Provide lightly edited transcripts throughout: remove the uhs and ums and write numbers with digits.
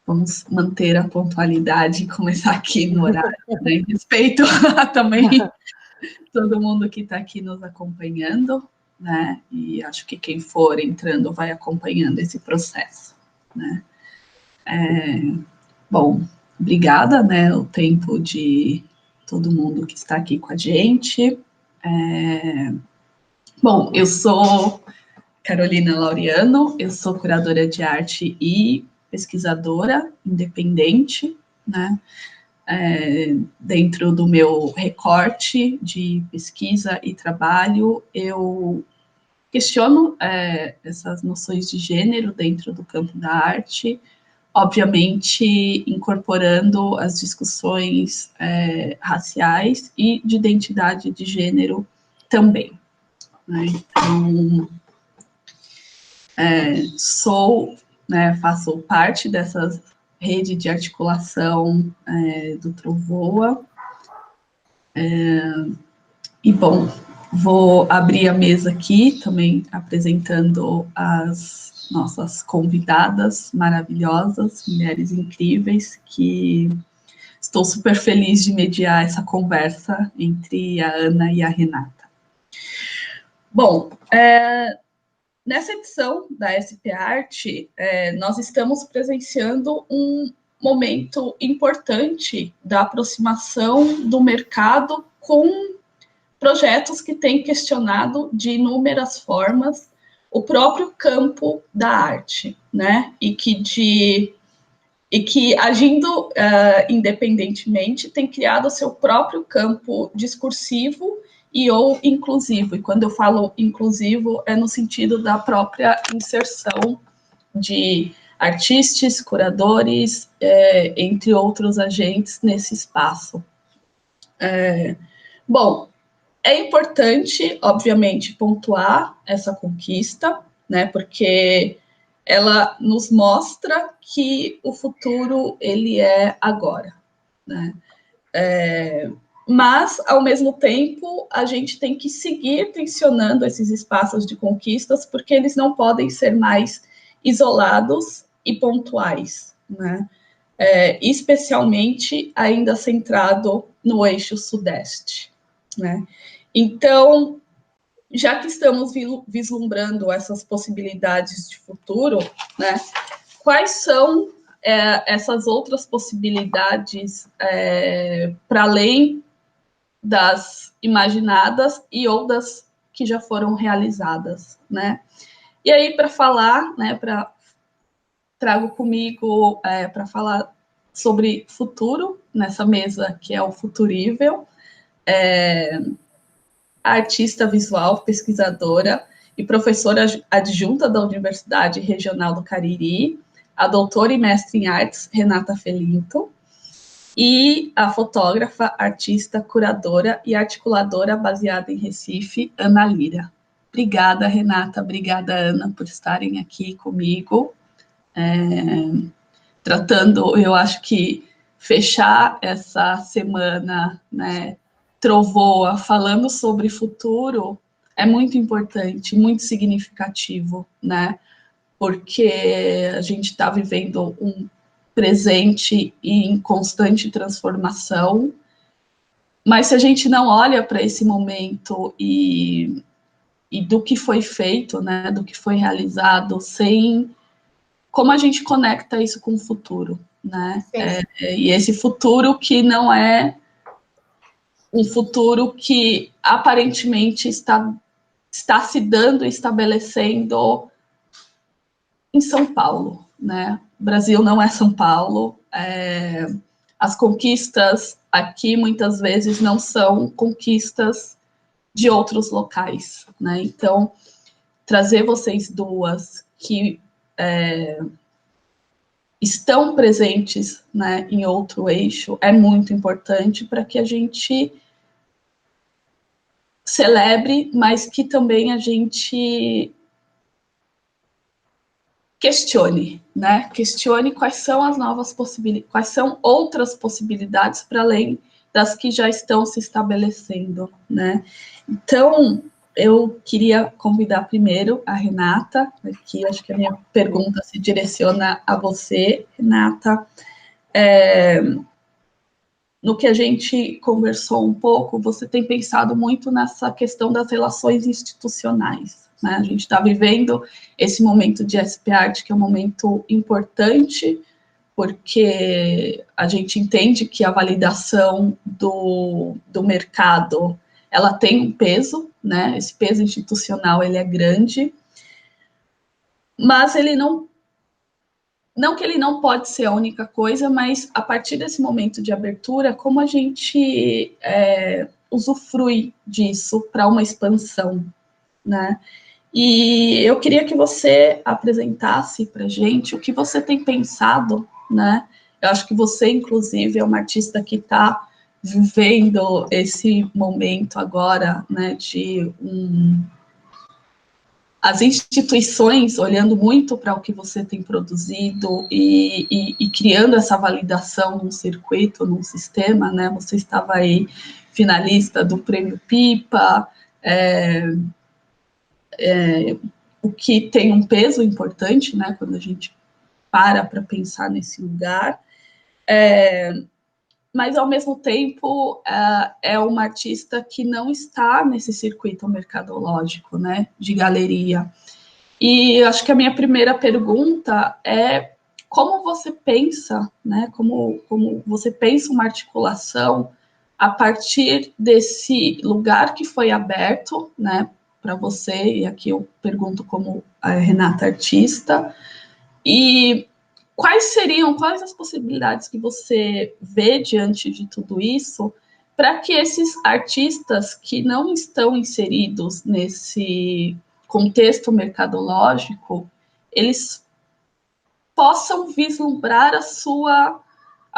Vamos manter a pontualidade e começar aqui no horário, né? Em respeito a também todo mundo que está aqui nos acompanhando, né? E acho que quem for entrando vai acompanhando esse processo, né? Bom, obrigada, né? O tempo de todo mundo que está aqui com a gente. Bom, eu sou Carolina Laureano, eu sou curadora de arte e pesquisadora independente, né? Dentro do meu recorte de pesquisa e trabalho, eu questiono essas noções de gênero dentro do campo da arte, obviamente incorporando as discussões raciais e de identidade de gênero também, né? Então, faço parte dessa rede de articulação do Trovoa. E, bom, vou abrir a mesa aqui também apresentando as nossas convidadas maravilhosas, mulheres incríveis, que estou super feliz de mediar essa conversa entre a Ana e a Renata. Bom, nessa edição da SP Arte, nós estamos presenciando um momento importante da aproximação do mercado com projetos que têm questionado de inúmeras formas o próprio campo da arte, né? E que agindo independentemente, tem criado o seu próprio campo discursivo e ou inclusivo. E quando eu falo inclusivo, é no sentido da própria inserção de artistas, curadores, entre outros agentes nesse espaço. Bom, é importante, obviamente, pontuar essa conquista, né, porque ela nos mostra que o futuro, ele é agora, né? Mas, ao mesmo tempo, a gente tem que seguir tensionando esses espaços de conquistas, porque eles não podem ser mais isolados e pontuais, né? Especialmente ainda centrado no eixo sudeste, né? Então, já que estamos vislumbrando essas possibilidades de futuro, né, quais são essas outras possibilidades para além das imaginadas e ou das que já foram realizadas, né? E aí, para falar, né, trago comigo para falar sobre futuro, nessa mesa que é o Futurível, artista visual, pesquisadora e professora adjunta da Universidade Regional do Cariri, a doutora e mestre em artes, Renata Felinto, e a fotógrafa, artista, curadora e articuladora baseada em Recife, Ana Lira. Obrigada, Renata, obrigada, Ana, por estarem aqui comigo, tratando, eu acho que fechar essa semana, né, Trovoa, falando sobre futuro, é muito importante, muito significativo, né? Porque a gente está vivendo um presente em constante transformação, mas se a gente não olha para esse momento e do que foi feito, né, do que foi realizado, como a gente conecta isso com o futuro, né? E esse futuro que não é um futuro que aparentemente está se dando e estabelecendo em São Paulo, né? O Brasil não é São Paulo, as conquistas aqui muitas vezes não são conquistas de outros locais, né? Então, trazer vocês duas que estão presentes, né, em outro eixo é muito importante para que a gente celebre, mas que também a gente questione, né? Questione quais são as novas possibilidades, quais são outras possibilidades para além das que já estão se estabelecendo, né? Então, eu queria convidar primeiro a Renata, aqui acho que a minha pergunta se direciona a você, Renata. No que a gente conversou um pouco, você tem pensado muito nessa questão das relações institucionais, né? A gente está vivendo esse momento de SP-Art, que é um momento importante, porque a gente entende que a validação do mercado, ela tem um peso, né? Esse peso institucional, ele é grande, mas ele não que ele não pode ser a única coisa, mas a partir desse momento de abertura, como a gente usufrui disso para uma expansão, né? E eu queria que você apresentasse para a gente o que você tem pensado, né? Eu acho que você, inclusive, é uma artista que está vivendo esse momento agora, né, as instituições olhando muito para o que você tem produzido e criando essa validação num circuito, num sistema, né? Você estava aí finalista do Prêmio Pipa, o que tem um peso importante, né? Quando a gente para pensar nesse lugar. Mas, ao mesmo tempo, é uma artista que não está nesse circuito mercadológico, né? De galeria. E acho que a minha primeira pergunta é como você pensa, né? Como você pensa uma articulação a partir desse lugar que foi aberto, né? Para você, e aqui eu pergunto como a Renata artista, e quais as possibilidades que você vê diante de tudo isso para que esses artistas que não estão inseridos nesse contexto mercadológico, eles possam vislumbrar a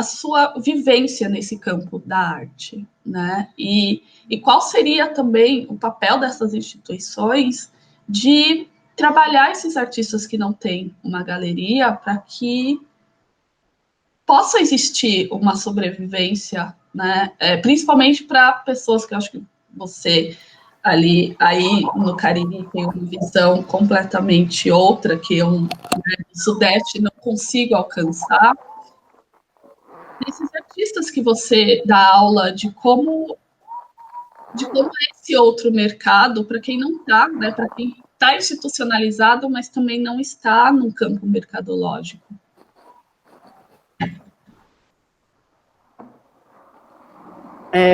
sua vivência nesse campo da arte, né? E qual seria também o papel dessas instituições de trabalhar esses artistas que não têm uma galeria para que possa existir uma sobrevivência, né? Principalmente para pessoas que eu acho que você ali aí no Caribe tem uma visão completamente outra que eu no Sudeste não consigo alcançar. Esses artistas que você dá aula de como é esse outro mercado para quem não está, né? Para quem está institucionalizado, mas também não está no campo mercadológico.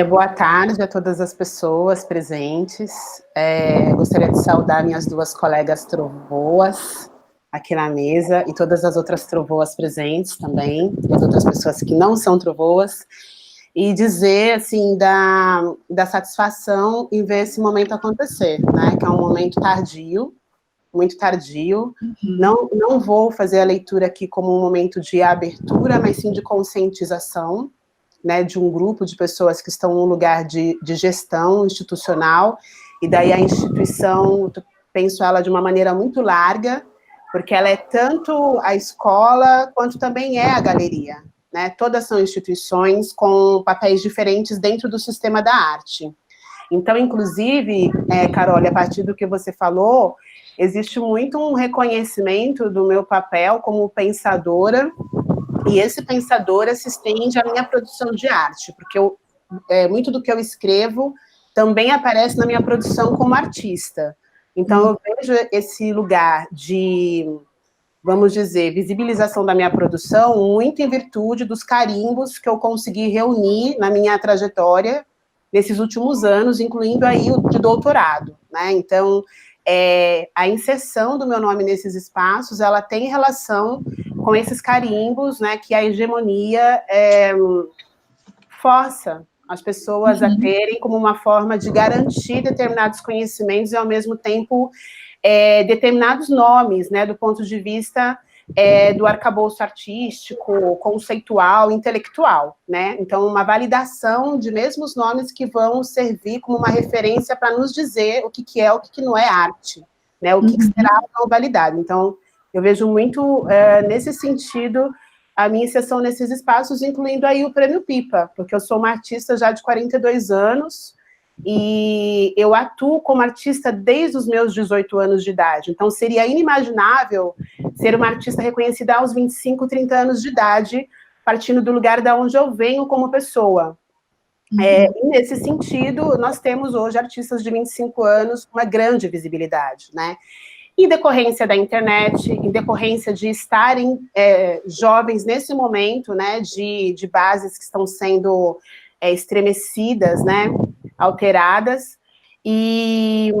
Boa tarde a todas as pessoas presentes. Gostaria de saudar minhas duas colegas trovoas aqui na mesa e todas as outras trovoas presentes também, e as outras pessoas que não são trovoas, e dizer, assim, da satisfação em ver esse momento acontecer, né, que é um momento tardio, muito tardio. Não vou fazer a leitura aqui como um momento de abertura, mas sim de conscientização, né, de um grupo de pessoas que estão num lugar de gestão institucional, e daí a instituição, penso ela de uma maneira muito larga, porque ela é tanto a escola, quanto também é a galeria, né? Todas são instituições com papéis diferentes dentro do sistema da arte. Então, inclusive, Carol, a partir do que você falou, existe muito um reconhecimento do meu papel como pensadora, e esse pensadora se estende à minha produção de arte, porque muito do que eu escrevo também aparece na minha produção como artista. Então, eu vejo esse lugar de, vamos dizer, visibilização da minha produção muito em virtude dos carimbos que eu consegui reunir na minha trajetória nesses últimos anos, incluindo aí o de doutorado, né? Então, a inserção do meu nome nesses espaços, ela tem relação com esses carimbos, né, que a hegemonia força as pessoas a terem como uma forma de garantir determinados conhecimentos e, ao mesmo tempo, determinados nomes, né, do ponto de vista do arcabouço artístico, conceitual, intelectual, né? Então, uma validação de mesmos nomes que vão servir como uma referência para nos dizer o que é, o que não é arte, né? O que será a não validade. Então, eu vejo muito, nesse sentido, a minha inserção nesses espaços, incluindo aí o Prêmio Pipa, porque eu sou uma artista já de 42 anos, e eu atuo como artista desde os meus 18 anos de idade. Então, seria inimaginável ser uma artista reconhecida aos 25, 30 anos de idade, partindo do lugar de onde eu venho como pessoa. E nesse sentido, nós temos hoje artistas de 25 anos com uma grande visibilidade, né? Em decorrência da internet, em decorrência de estarem jovens nesse momento, né, de bases que estão sendo estremecidas, né, alteradas, e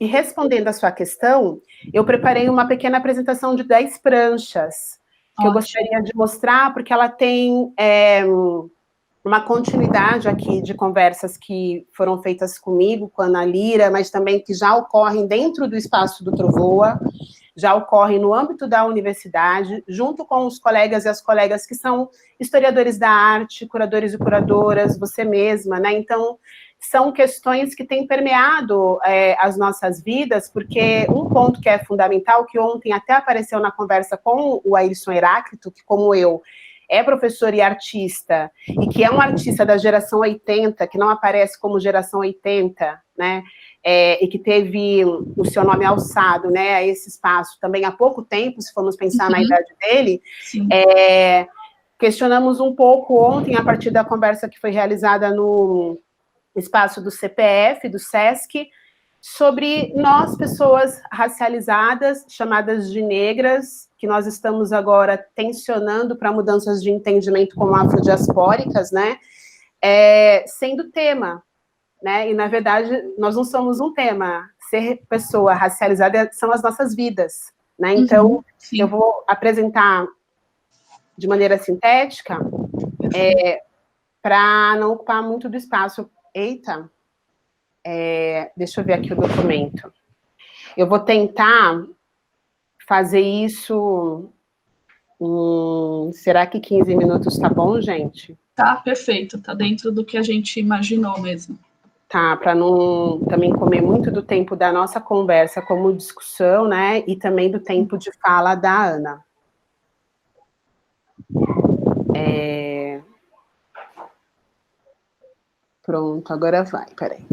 respondendo a sua questão, eu preparei uma pequena apresentação de 10 pranchas, que eu gostaria de mostrar, porque ela tem uma continuidade aqui de conversas que foram feitas comigo, com a Ana Lira, mas também que já ocorrem dentro do espaço do Trovoa, já ocorrem no âmbito da universidade, junto com os colegas e as colegas que são historiadores da arte, curadores e curadoras, você mesma, né? Então, são questões que têm permeado as nossas vidas, porque um ponto que é fundamental, que ontem até apareceu na conversa com o Ailson Heráclito, que como eu, é professor e artista, e que é um artista da geração 80, que não aparece como geração 80, né, e que teve o seu nome alçado, né, a esse espaço também há pouco tempo, se formos pensar na idade dele, questionamos um pouco ontem, a partir da conversa que foi realizada no espaço do CPF, do SESC, sobre nós, pessoas racializadas, chamadas de negras, que nós estamos agora tensionando para mudanças de entendimento como afrodiaspóricas, né, sendo tema, né, e na verdade nós não somos um tema, ser pessoa racializada são as nossas vidas, né, então eu vou apresentar de maneira sintética, para não ocupar muito do espaço. Eita! Deixa eu ver aqui o documento. Eu vou tentar fazer isso será que 15 minutos tá bom, gente? Tá, perfeito. Tá dentro do que a gente imaginou mesmo. Tá, para não também comer muito do tempo da nossa conversa como discussão, né? E também do tempo de fala da Ana. Pronto, agora vai, peraí.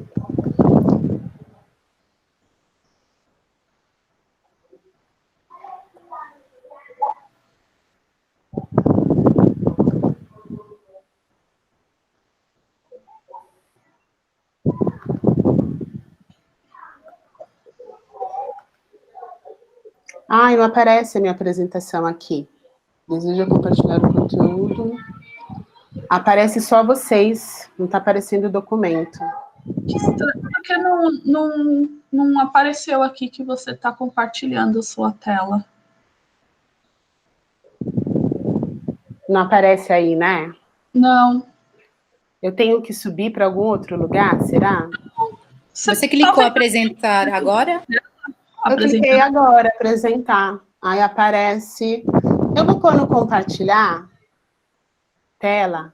Ai, não aparece a minha apresentação aqui. Deseja compartilhar o conteúdo. Aparece só vocês, não está aparecendo o documento. Que estranho, porque não apareceu aqui que você está compartilhando a sua tela. Não aparece aí, né? Não. Eu tenho que subir para algum outro lugar, será? Você clicou apresentar agora? Eu cliquei agora, apresentar. Aí aparece... Eu vou pôr no compartilhar tela.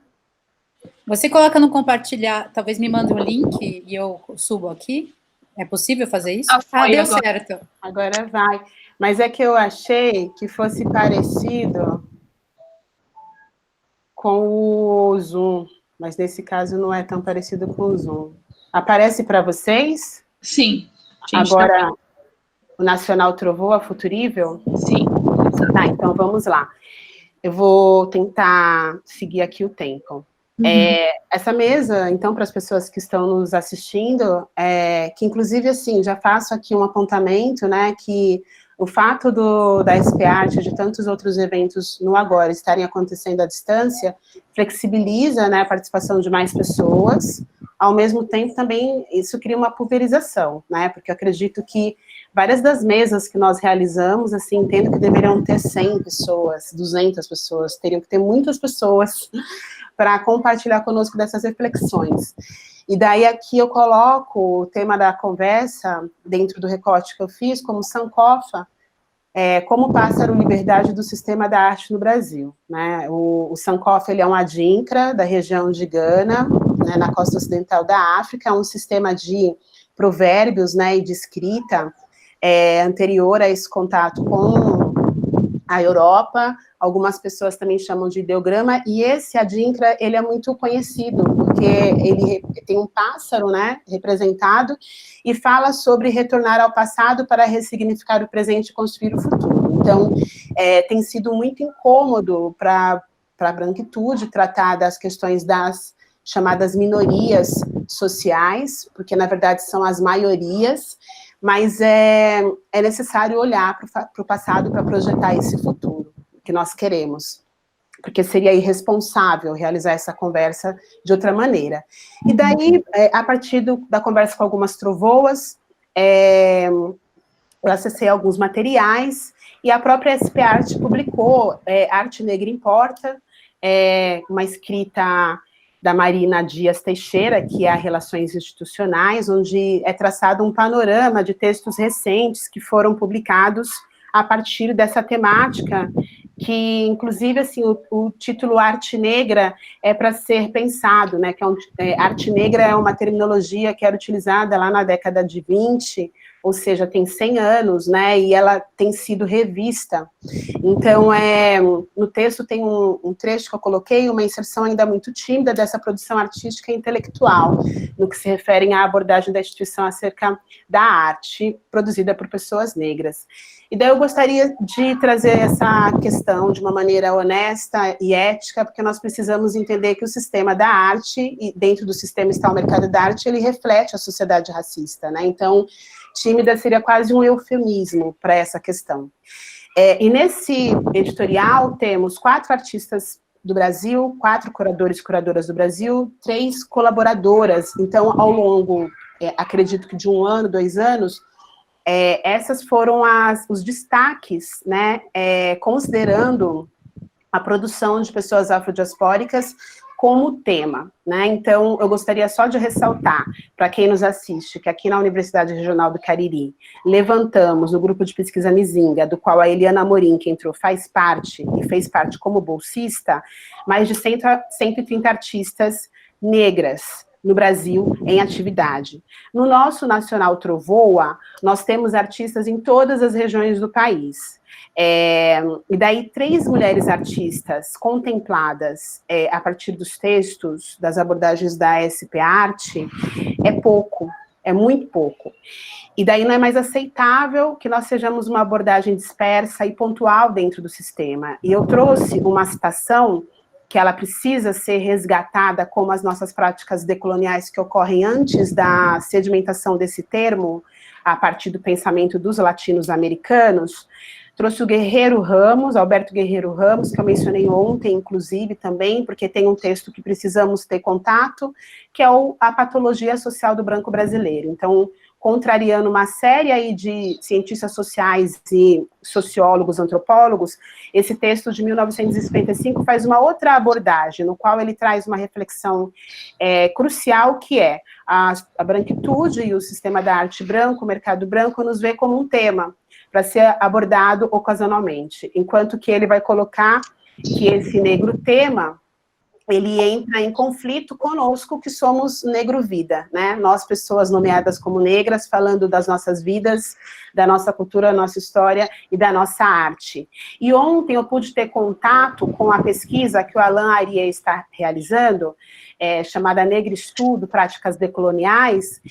Você coloca no compartilhar, talvez me mande um link e eu subo aqui? É possível fazer isso? Deu agora. Certo. Agora vai. Mas é que eu achei que fosse parecido com o Zoom. Mas nesse caso não é tão parecido com o Zoom. Aparece para vocês? Sim. Agora, o Nacional Trovoa Futurível? Sim. Tá, então vamos lá. Eu vou tentar seguir aqui o tempo. Essa mesa, então, para as pessoas que estão nos assistindo, que inclusive, assim, já faço aqui um apontamento, né, que o fato da SP Arte e de tantos outros eventos no Agora estarem acontecendo à distância, flexibiliza, né, a participação de mais pessoas, ao mesmo tempo também isso cria uma pulverização, né, porque eu acredito que várias das mesas que nós realizamos, assim, entendo que deveriam ter 100 pessoas, 200 pessoas, teriam que ter muitas pessoas para compartilhar conosco dessas reflexões. E daí aqui eu coloco o tema da conversa, dentro do recorte que eu fiz, como Sankofa, como pássaro liberdade do sistema da arte no Brasil. Né? O Sankofa, ele é um adinkra da região de Gana, né, na costa ocidental da África, é um sistema de provérbios, né, e de escrita anterior a esse contato com a Europa, algumas pessoas também chamam de ideograma, e esse adinkra, ele é muito conhecido, porque ele tem um pássaro, né, representado, e fala sobre retornar ao passado para ressignificar o presente e construir o futuro. Então, tem sido muito incômodo para a branquitude tratar das questões das chamadas minorias sociais, porque, na verdade, são as maiorias, mas é necessário olhar para o passado para projetar esse futuro que nós queremos, porque seria irresponsável realizar essa conversa de outra maneira. E daí, a partir da conversa com algumas trovoas, eu acessei alguns materiais, e a própria SP Arte publicou Arte Negra Importa, uma escrita da Marina Dias Teixeira, que é a Relações Institucionais, onde é traçado um panorama de textos recentes que foram publicados a partir dessa temática, que, inclusive, assim, o título Arte Negra é para ser pensado, né, que Arte Negra é uma terminologia que era utilizada lá na década de 20, ou seja, tem 100 anos, né, e ela tem sido revista. Então, no texto tem um trecho que eu coloquei, uma inserção ainda muito tímida dessa produção artística e intelectual, no que se refere à abordagem da instituição acerca da arte produzida por pessoas negras. E daí eu gostaria de trazer essa questão de uma maneira honesta e ética, porque nós precisamos entender que o sistema da arte, e dentro do sistema está o mercado da arte, ele reflete a sociedade racista, né? Então, tímida seria quase um eufemismo para essa questão. E nesse editorial temos 4 artistas do Brasil, 4 curadores e curadoras do Brasil, 3 colaboradoras. Então, ao longo, acredito que de 1 ano, 2 anos, essas foram os destaques, né, considerando a produção de pessoas afrodiaspóricas como tema, né? Então, eu gostaria só de ressaltar, para quem nos assiste, que aqui na Universidade Regional do Cariri, levantamos no grupo de pesquisa Mizinga, do qual a Eliana Amorim, que entrou, faz parte, e fez parte como bolsista, mais de 130 artistas negras no Brasil em atividade. No nosso Nacional Trovoa, nós temos artistas em todas as regiões do país. E daí 3 mulheres artistas contempladas a partir dos textos, das abordagens da SP Arte, é pouco, é muito pouco. E daí não é mais aceitável que nós sejamos uma abordagem dispersa e pontual dentro do sistema. E eu trouxe uma citação que ela precisa ser resgatada como as nossas práticas decoloniais que ocorrem antes da sedimentação desse termo, a partir do pensamento dos latinos-americanos. Trouxe o Guerreiro Ramos, Alberto Guerreiro Ramos, que eu mencionei ontem, inclusive, também, porque tem um texto que precisamos ter contato, que é A Patologia Social do Branco Brasileiro. Então, contrariando uma série aí de cientistas sociais e sociólogos, antropólogos, esse texto de 1955 faz uma outra abordagem, no qual ele traz uma reflexão crucial, que é a branquitude e o sistema da arte branco, o mercado branco, nos vê como um tema, para ser abordado ocasionalmente, enquanto que ele vai colocar que esse negro tema, ele entra em conflito conosco, que somos negro-vida, né? Nós, pessoas nomeadas como negras, falando das nossas vidas, da nossa cultura, da nossa história e da nossa arte. E ontem eu pude ter contato com a pesquisa que o Alain Arie está realizando, chamada Negra Estudo, Práticas Decoloniais,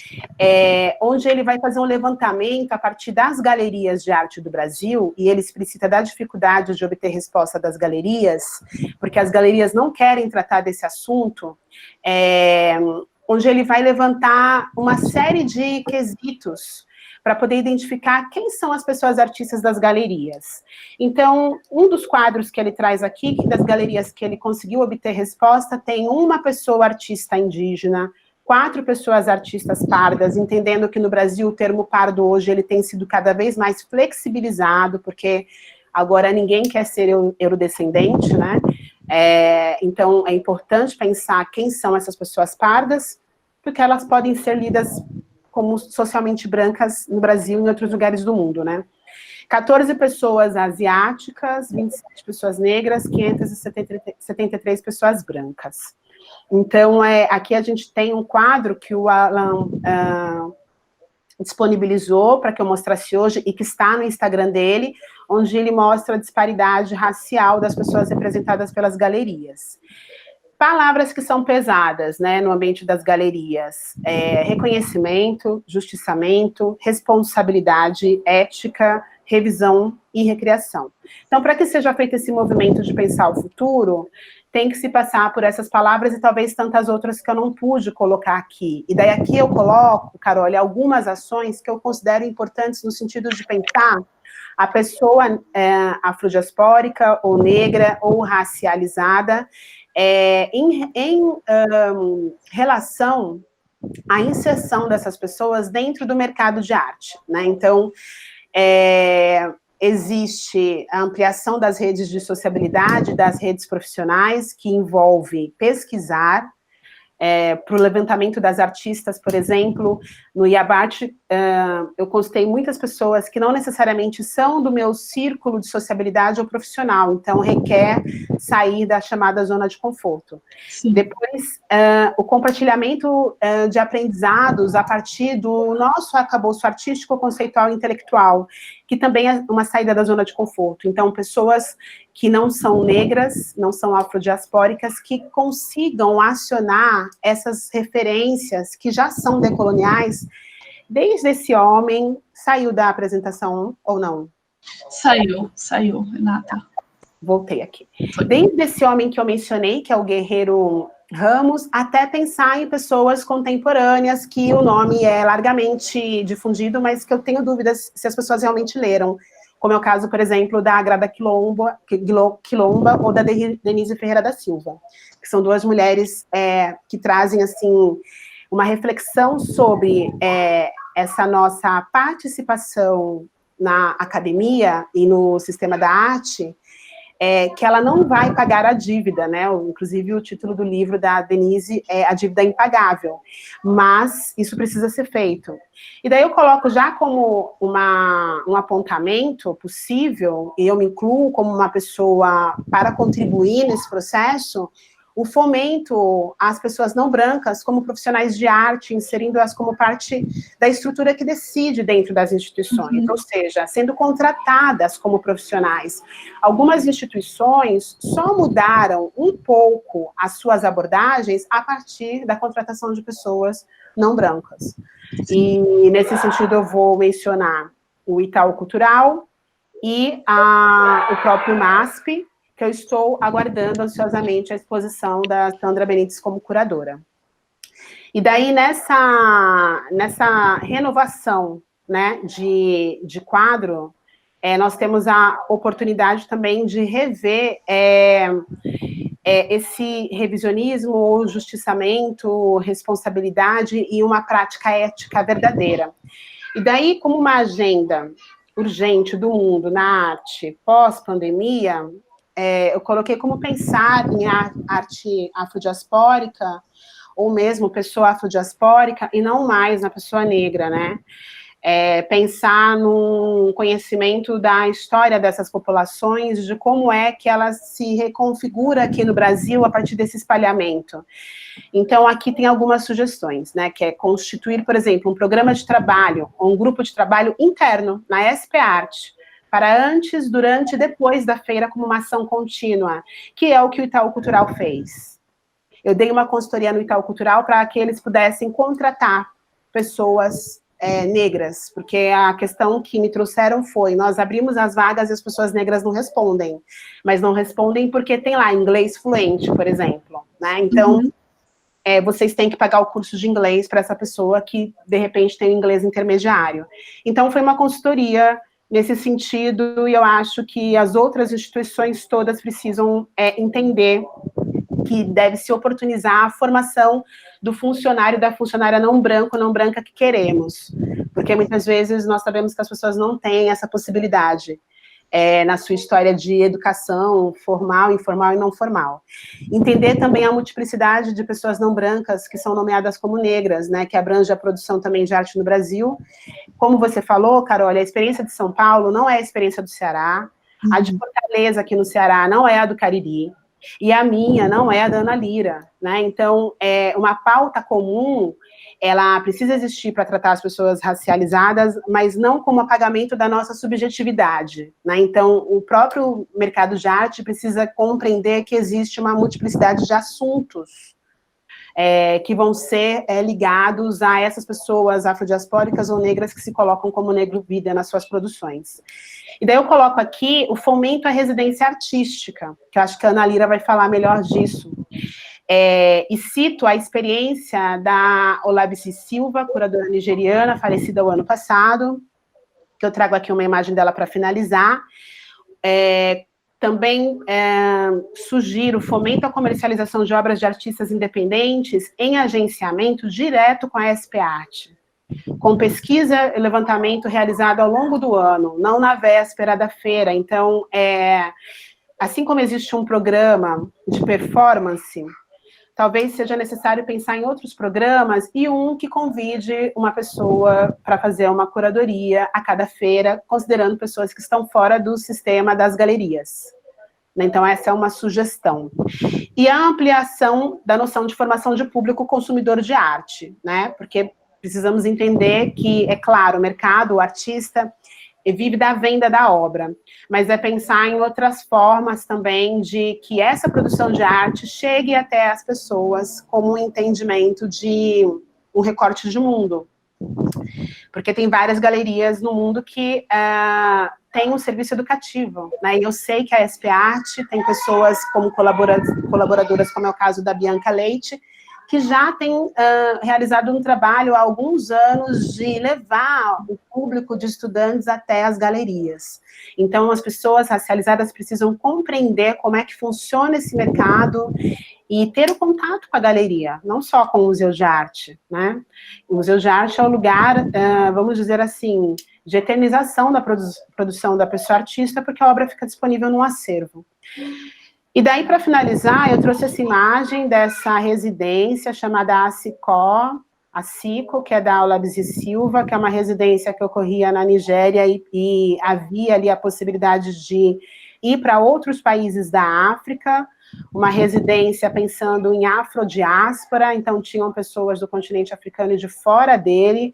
onde ele vai fazer um levantamento a partir das galerias de arte do Brasil, e ele explicita da dificuldade de obter resposta das galerias, porque as galerias não querem tratar desse assunto, onde ele vai levantar uma série de quesitos para poder identificar quem são as pessoas artistas das galerias. Então, um dos quadros que ele traz aqui, que das galerias que ele conseguiu obter resposta, tem uma pessoa artista indígena, 4 pessoas artistas pardas, entendendo que no Brasil o termo pardo hoje ele tem sido cada vez mais flexibilizado, porque agora ninguém quer ser eurodescendente, né? Então, é importante pensar quem são essas pessoas pardas, porque elas podem ser lidas como socialmente brancas no Brasil e em outros lugares do mundo, né? 14 pessoas asiáticas, 27 pessoas negras, 573 pessoas brancas. Então, aqui a gente tem um quadro que o Alan disponibilizou para que eu mostrasse hoje e que está no Instagram dele, onde ele mostra a disparidade racial das pessoas representadas pelas galerias. Palavras que são pesadas, né, no ambiente das galerias: reconhecimento, justiçamento, responsabilidade, ética, revisão e recriação. Então, para que seja feito esse movimento de pensar o futuro, tem que se passar por essas palavras e talvez tantas outras que eu não pude colocar aqui. E daí aqui eu coloco, Carol, algumas ações que eu considero importantes no sentido de pensar a pessoa afrodiaspórica, ou negra, ou racializada, em relação à inserção dessas pessoas dentro do mercado de arte, né? Então, existe a ampliação das redes de sociabilidade, das redes profissionais, que envolve pesquisar, para o levantamento das artistas, por exemplo, no IABAT, eu consultei muitas pessoas que não necessariamente são do meu círculo de sociabilidade ou profissional, então requer sair da chamada zona de conforto. Sim. Depois, o compartilhamento de aprendizados a partir do nosso arcabouço artístico, conceitual e intelectual, que também é uma saída da zona de conforto. Então, pessoas que não são negras, não são afrodiaspóricas, que consigam acionar essas referências que já são decoloniais. Desde esse homem, saiu da apresentação ou não? Saiu, Renata. Voltei aqui. Desde esse homem que eu mencionei, que é o Guerreiro Ramos, até pensar em pessoas contemporâneas, que o nome é largamente difundido, mas que eu tenho dúvidas se as pessoas realmente leram, como é o caso, por exemplo, da Agrada Quilomba ou da Denise Ferreira da Silva, que são duas mulheres que trazem, assim, uma reflexão sobre essa nossa participação na academia e no sistema da arte, que ela não vai pagar a dívida, né? Inclusive, o título do livro da Denise é A Dívida Impagável, mas isso precisa ser feito. E daí eu coloco já como um apontamento possível, e eu me incluo como uma pessoa para contribuir nesse processo, o fomento às pessoas não brancas como profissionais de arte, inserindo-as como parte da estrutura que decide dentro das instituições, ou seja, sendo contratadas como profissionais. Algumas instituições só mudaram um pouco as suas abordagens a partir da contratação de pessoas não brancas. E, nesse sentido, eu vou mencionar o Itaú Cultural e o próprio MASP, que eu estou aguardando ansiosamente a exposição da Sandra Benites como curadora. E daí, nessa renovação, né, de quadro, nós temos a oportunidade também de rever esse revisionismo, ou justiçamento, responsabilidade e uma prática ética verdadeira. E daí, como uma agenda urgente do mundo na arte pós-pandemia, eu coloquei como pensar em arte afrodiaspórica, ou mesmo pessoa afrodiaspórica, e não mais na pessoa negra, né? Pensar num conhecimento da história dessas populações, de como é que ela se reconfigura aqui no Brasil a partir desse espalhamento. Então, aqui tem algumas sugestões, né? Que é constituir, por exemplo, um programa de trabalho, ou um grupo de trabalho interno na SP Arte, para antes, durante e depois da feira, como uma ação contínua, que é o que o Itaú Cultural fez. Eu dei uma consultoria no Itaú Cultural para que eles pudessem contratar pessoas negras, porque a questão que me trouxeram foi: nós abrimos as vagas e as pessoas negras não respondem, mas não respondem porque tem lá inglês fluente, por exemplo, né? Então, vocês têm que pagar o curso de inglês para essa pessoa que, de repente, tem um inglês intermediário. Então, foi uma consultoria nesse sentido, e eu acho que as outras instituições todas precisam entender que deve se oportunizar a formação do funcionário e da funcionária não branca que queremos, porque muitas vezes nós sabemos que as pessoas não têm essa possibilidade na sua história de educação formal, informal e não formal. Entender também a multiplicidade de pessoas não brancas que são nomeadas como negras, né, que abrange a produção também de arte no Brasil. Como você falou, Carol, a experiência de São Paulo não é a experiência do Ceará, a de Fortaleza aqui no Ceará não é a do Cariri, E a minha não é a da Ana Lira, né? Então, uma pauta comum, ela precisa existir para tratar as pessoas racializadas, mas não como apagamento da nossa subjetividade, né? Então, o próprio mercado de arte precisa compreender que existe uma multiplicidade de assuntos que vão ser ligados a essas pessoas afrodiaspóricas ou negras que se colocam como negro-vida nas suas produções. E daí eu coloco aqui o fomento à residência artística, que eu acho que a Ana Lira vai falar melhor disso. E cito a experiência da Olabisi Silva, curadora nigeriana, falecida o ano passado, que eu trago aqui uma imagem dela para finalizar. Também sugiro fomento à comercialização de obras de artistas independentes em agenciamento direto com a SP Arte, com pesquisa e levantamento realizado ao longo do ano, não na véspera da feira. Então, assim como existe um programa de performance, talvez seja necessário pensar em outros programas e um que convide uma pessoa para fazer uma curadoria a cada feira, considerando pessoas que estão fora do sistema das galerias. Então, essa é uma sugestão. E a ampliação da noção de formação de público consumidor de arte, né? Porque precisamos entender que, é claro, o mercado, o artista, vive da venda da obra, mas é pensar em outras formas também de que essa produção de arte chegue até as pessoas como um entendimento de um recorte de mundo. Porque tem várias galerias no mundo que têm um serviço educativo, né? E eu sei que a SP Arte tem pessoas como colaboradoras, como é o caso da Bianca Leite, que já tem realizado um trabalho há alguns anos de levar o público de estudantes até as galerias. Então, as pessoas racializadas precisam compreender como é que funciona esse mercado e ter o contato com a galeria, não só com o Museu de Arte, né? O Museu de Arte é o lugar, vamos dizer assim, de eternização da produção da pessoa artista, porque a obra fica disponível no acervo. E daí, para finalizar, eu trouxe essa imagem dessa residência chamada ACICO, que é da Olabisi Silva, que é uma residência que ocorria na Nigéria e havia ali a possibilidade de ir para outros países da África, uma residência pensando em afrodiáspora, então tinham pessoas do continente africano e de fora dele.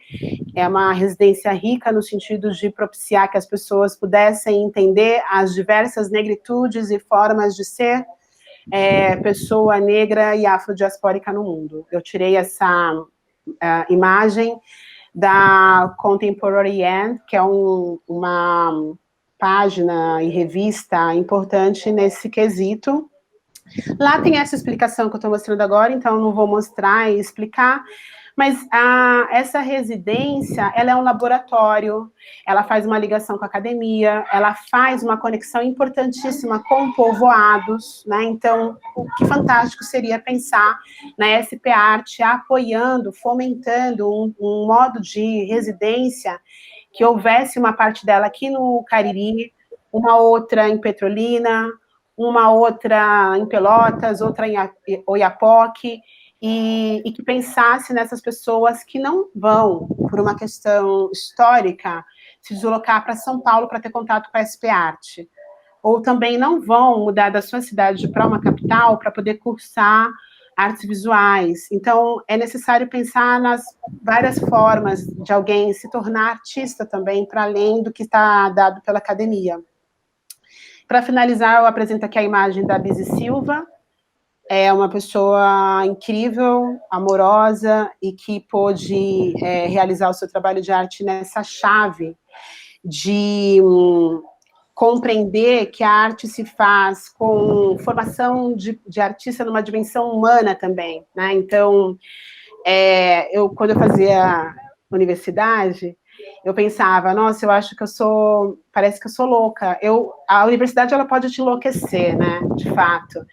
É uma residência rica no sentido de propiciar que as pessoas pudessem entender as diversas negritudes e formas de ser pessoa negra e afrodiaspórica no mundo. Eu tirei essa imagem da Contemporary End, que é uma página e revista importante nesse quesito. Lá tem essa explicação que eu estou mostrando agora, então eu não vou mostrar e explicar, mas essa residência, ela é um laboratório, ela faz uma ligação com a academia, ela faz uma conexão importantíssima com povoados, né? Então, que fantástico seria pensar na SP Arte apoiando, fomentando um modo de residência que houvesse uma parte dela aqui no Cariri, uma outra em Petrolina, uma outra em Pelotas, outra em Oiapoque, e que pensasse nessas pessoas que não vão, por uma questão histórica, se deslocar para São Paulo para ter contato com a SP Arte, ou também não vão mudar da sua cidade para uma capital para poder cursar artes visuais. Então, é necessário pensar nas várias formas de alguém se tornar artista também, para além do que está dado pela academia. Para finalizar, eu apresento aqui a imagem da Bisi Silva. É uma pessoa incrível, amorosa, e que pôde realizar o seu trabalho de arte nessa chave de compreender que a arte se faz com formação de artista numa dimensão humana também, né? Então, quando eu fazia universidade, eu pensava, nossa, eu acho que parece que eu sou louca. A universidade, ela pode te enlouquecer, né, de fato,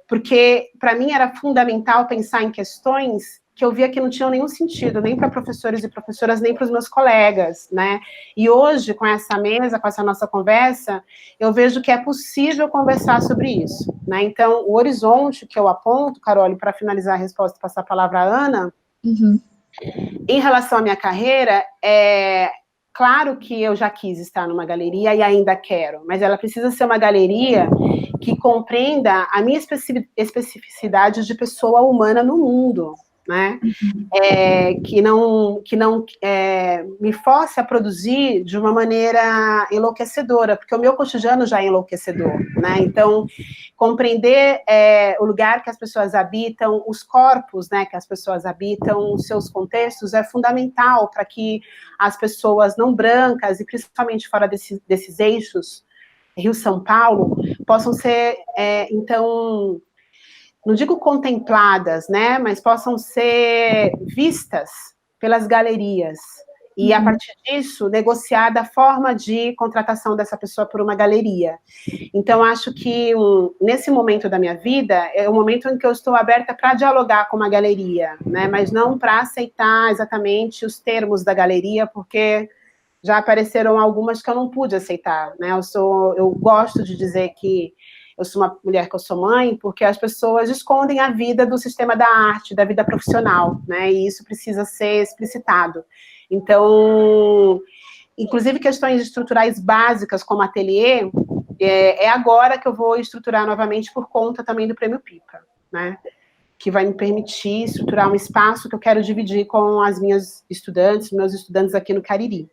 porque para mim era fundamental pensar em questões que eu via que não tinham nenhum sentido, nem para professores e professoras, nem para os meus colegas, né, e hoje, com essa mesa, com essa nossa conversa, eu vejo que é possível conversar sobre isso, né, então, o horizonte que eu aponto, Carole, para finalizar a resposta e passar a palavra à Ana, em relação à minha carreira, claro que eu já quis estar numa galeria e ainda quero, mas ela precisa ser uma galeria que compreenda a minha especificidade de pessoa humana no mundo, né? Que não me force a produzir de uma maneira enlouquecedora, porque o meu cotidiano já é enlouquecedor, né? Então, compreender o lugar que as pessoas habitam, os corpos, né, que as pessoas habitam, os seus contextos, é fundamental para que as pessoas não brancas, e principalmente fora desses eixos, Rio-São Paulo, possam ser, então, não digo contempladas, né, mas possam ser vistas pelas galerias. E, a partir disso, negociar a forma de contratação dessa pessoa por uma galeria. Então, acho que nesse momento da minha vida, é o momento em que eu estou aberta para dialogar com uma galeria, né, mas não para aceitar exatamente os termos da galeria, porque já apareceram algumas que eu não pude aceitar, né? Eu gosto de dizer que eu sou uma mulher que eu sou mãe, porque as pessoas escondem a vida do sistema da arte, da vida profissional, né? E isso precisa ser explicitado. Então, inclusive questões estruturais básicas, como ateliê, é agora que eu vou estruturar novamente por conta também do Prêmio Pipa, né? Que vai me permitir estruturar um espaço que eu quero dividir com as minhas estudantes, meus estudantes aqui no Cariri.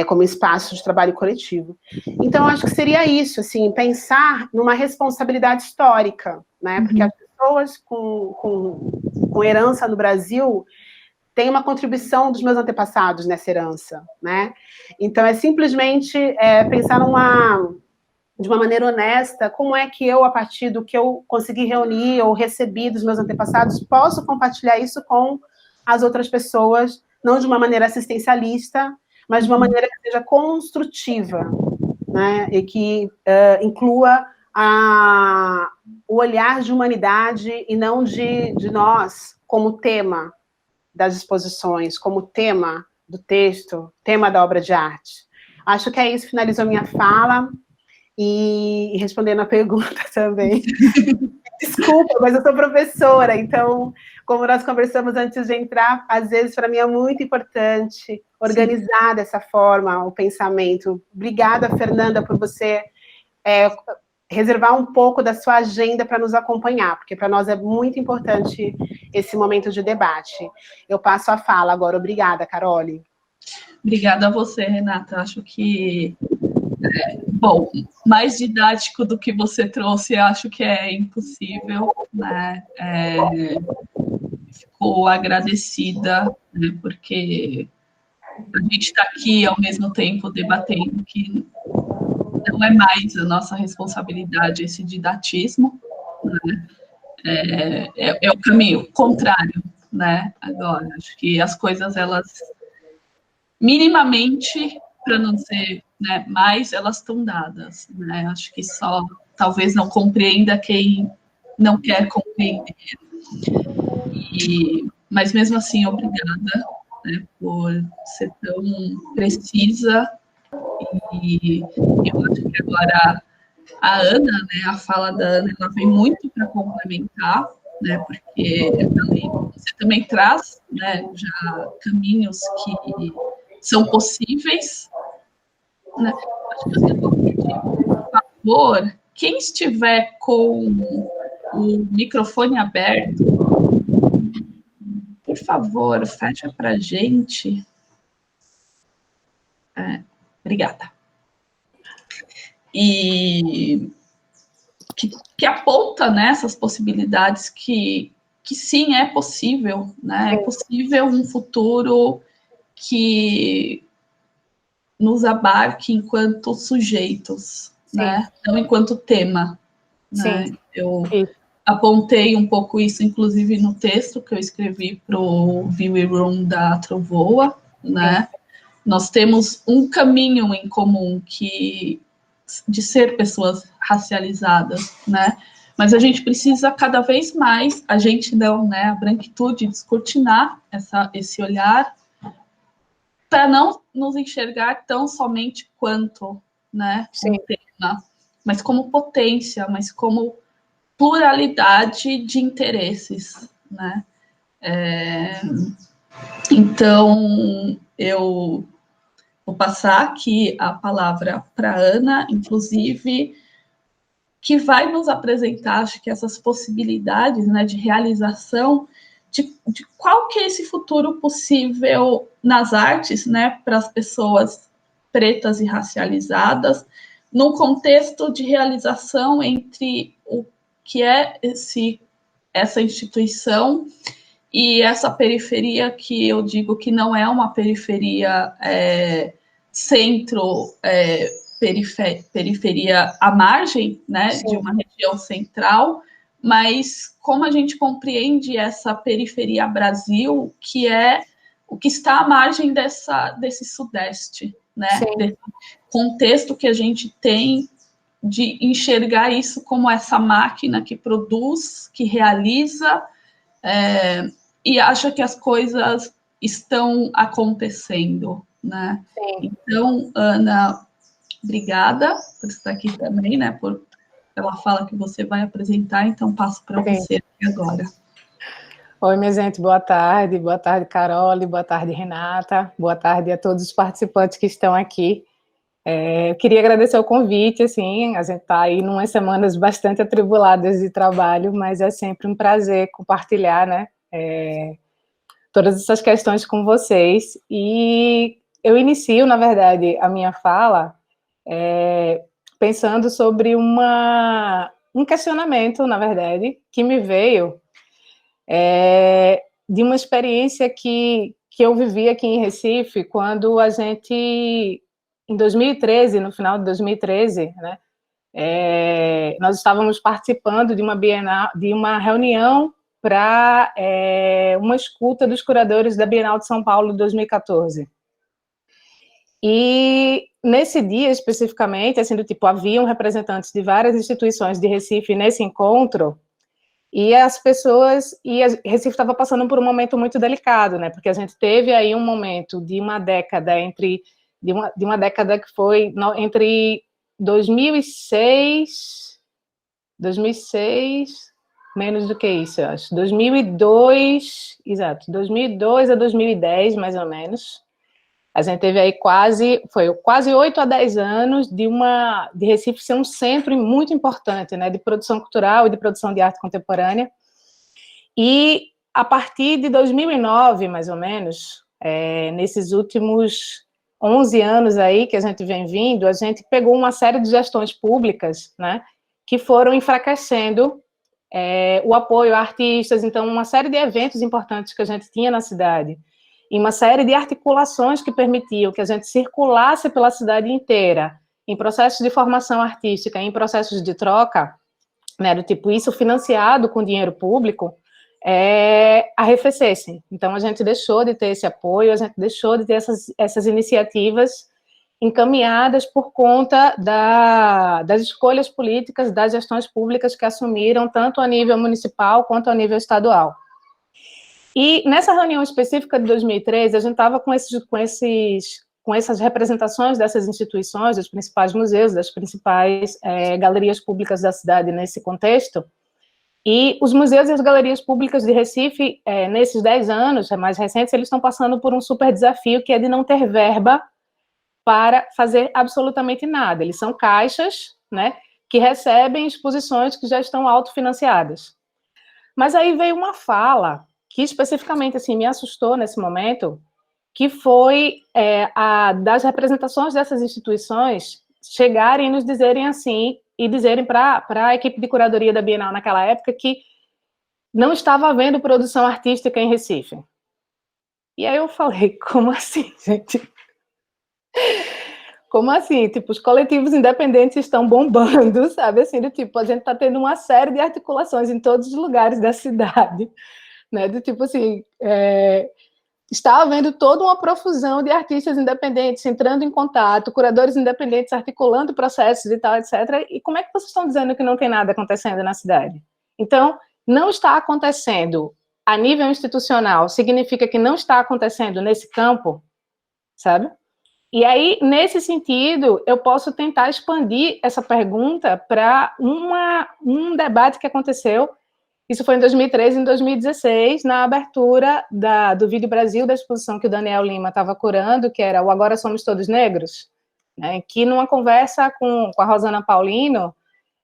Como espaço de trabalho coletivo. Então, acho que seria isso, assim, pensar numa responsabilidade histórica, né? Porque as pessoas com herança no Brasil têm uma contribuição dos meus antepassados nessa herança, né? Então, é simplesmente pensar de uma maneira honesta, como é que eu, a partir do que eu consegui reunir ou recebi dos meus antepassados, posso compartilhar isso com as outras pessoas, não de uma maneira assistencialista, mas de uma maneira que seja construtiva, né? E que inclua o olhar de humanidade e não de nós como tema das exposições, como tema do texto, tema da obra de arte. Acho que é isso, finalizou minha fala, e respondendo a pergunta também. Desculpa, mas eu sou professora, então, como nós conversamos antes de entrar, às vezes para mim é muito importante organizar dessa forma o pensamento. Obrigada, Fernanda, por você reservar um pouco da sua agenda para nos acompanhar, porque para nós é muito importante esse momento de debate. Eu passo a fala agora. Obrigada, Carole. Obrigada a você, Renata. Acho que, bom, mais didático do que você trouxe, acho que é impossível, né? Fico agradecida, né, porque a gente está aqui ao mesmo tempo debatendo que não é mais a nossa responsabilidade esse didatismo, né? É o caminho contrário, né? Agora, acho que as coisas, elas, minimamente, para não dizer, né, mais, elas estão dadas, né? Acho que só, talvez não compreenda quem não quer compreender. Mas, mesmo assim, obrigada, né, por ser tão precisa. E eu acho que agora a Ana, né, a fala da Ana, ela vem muito para complementar, né, porque você também traz, né, já caminhos que são possíveis, né. Acho que você pode pedir, por favor, quem estiver com o microfone aberto, por favor, fecha para a gente. Obrigada. E que aponta, né, essas possibilidades que sim, é possível, né? É possível um futuro que nos abarque enquanto sujeitos, né? Não enquanto tema, né? Sim. Eu apontei um pouco isso, inclusive, no texto que eu escrevi para o View Room da Trovoa, né? Nós temos um caminho em comum de ser pessoas racializadas, né? Mas a gente precisa cada vez mais, a gente não, né? A branquitude, descortinar esse olhar para não nos enxergar tão somente quanto, né? Um tema, mas como potência, mas como pluralidade de interesses, né? Então, eu vou passar aqui a palavra para a Ana, inclusive que vai nos apresentar, acho que essas possibilidades, né, de realização, de qual que é esse futuro possível nas artes, né, para as pessoas pretas e racializadas, num contexto de realização entre o que é essa instituição e essa periferia que eu digo que não é uma periferia centro, periferia à margem, né, de uma região central, mas como a gente compreende essa periferia Brasil, que é o que está à margem desse Sudeste, né, desse contexto que a gente tem de enxergar isso como essa máquina que produz, que realiza, e acha que as coisas estão acontecendo, né? Sim. Então, Ana, obrigada por estar aqui também, né? Pela fala que você vai apresentar, então passo para você aqui agora. Oi, minha gente, boa tarde, Carole, boa tarde, Renata, boa tarde a todos os participantes que estão aqui. Eu queria agradecer o convite, assim, a gente está aí em umas semanas bastante atribuladas de trabalho, mas é sempre um prazer compartilhar, né, todas essas questões com vocês. E eu inicio, na verdade, a minha fala pensando sobre um questionamento, na verdade, que me veio de uma experiência que eu vivi aqui em Recife, quando a gente, em 2013, no final de 2013, né, nós estávamos participando de uma Bienal, de uma reunião para uma escuta dos curadores da Bienal de São Paulo de 2014. E nesse dia, especificamente, assim, do tipo, haviam representantes de várias instituições de Recife nesse encontro, e as pessoas, Recife estava passando por um momento muito delicado, né, porque a gente teve aí um momento de uma década de uma década que foi entre 2006, menos do que isso, eu acho, 2002, exato, 2002 a 2010, mais ou menos. A gente teve aí quase 8 a 10 anos de Recife ser um centro muito importante, né, de produção cultural e de produção de arte contemporânea. E a partir de 2009, mais ou menos, nesses últimos 11 anos aí que a gente vem vindo, a gente pegou uma série de gestões públicas, né, que foram enfraquecendo o apoio a artistas, então uma série de eventos importantes que a gente tinha na cidade, e uma série de articulações que permitiam que a gente circulasse pela cidade inteira, em processos de formação artística, em processos de troca, né, do tipo isso financiado com dinheiro público, arrefecessem. Então, a gente deixou de ter esse apoio, a gente deixou de ter essas iniciativas encaminhadas por conta das escolhas políticas, das gestões públicas que assumiram tanto a nível municipal quanto a nível estadual. E nessa reunião específica de 2013, a gente estava com essas representações dessas instituições, dos principais museus, das principais galerias públicas da cidade nesse contexto, e os museus e as galerias públicas de Recife, nesses 10 anos mais recentes, eles estão passando por um super desafio, que é de não ter verba para fazer absolutamente nada. Eles são caixas, né, que recebem exposições que já estão autofinanciadas. Mas aí veio uma fala que especificamente assim, me assustou nesse momento, que foi das representações dessas instituições chegarem e nos dizerem assim, e dizerem para a equipe de curadoria da Bienal naquela época que não estava havendo produção artística em Recife. E aí eu falei, como assim, gente? Como assim? Tipo, os coletivos independentes estão bombando, sabe? Assim, do tipo, a gente está tendo uma série de articulações em todos os lugares da cidade, né? Do tipo assim, está havendo toda uma profusão de artistas independentes entrando em contato, curadores independentes articulando processos e tal, etc. E como é que vocês estão dizendo que não tem nada acontecendo na cidade? Então, não está acontecendo a nível institucional significa que não está acontecendo nesse campo, sabe? E aí, nesse sentido, eu posso tentar expandir essa pergunta para um debate que aconteceu, isso foi em 2013 e em 2016, na abertura do Vídeo Brasil, da exposição que o Daniel Lima estava curando, que era o Agora Somos Todos Negros, né, que numa conversa com a Rosana Paulino,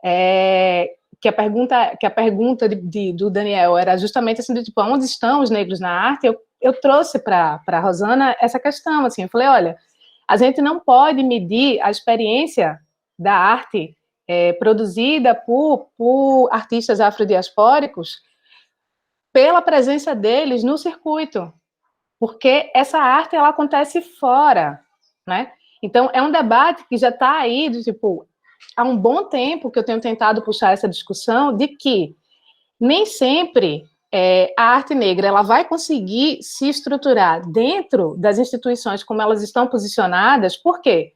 que a pergunta do Daniel era justamente assim, tipo, onde estão os negros na arte? Eu trouxe para a Rosana essa questão, assim, eu falei, olha, a gente não pode medir a experiência da arte produzida por artistas afrodiaspóricos pela presença deles no circuito, porque essa arte, ela acontece fora, né? Então, é um debate que já está aí, tipo, há um bom tempo que eu tenho tentado puxar essa discussão de que nem sempre a arte negra ela vai conseguir se estruturar dentro das instituições como elas estão posicionadas. Por quê?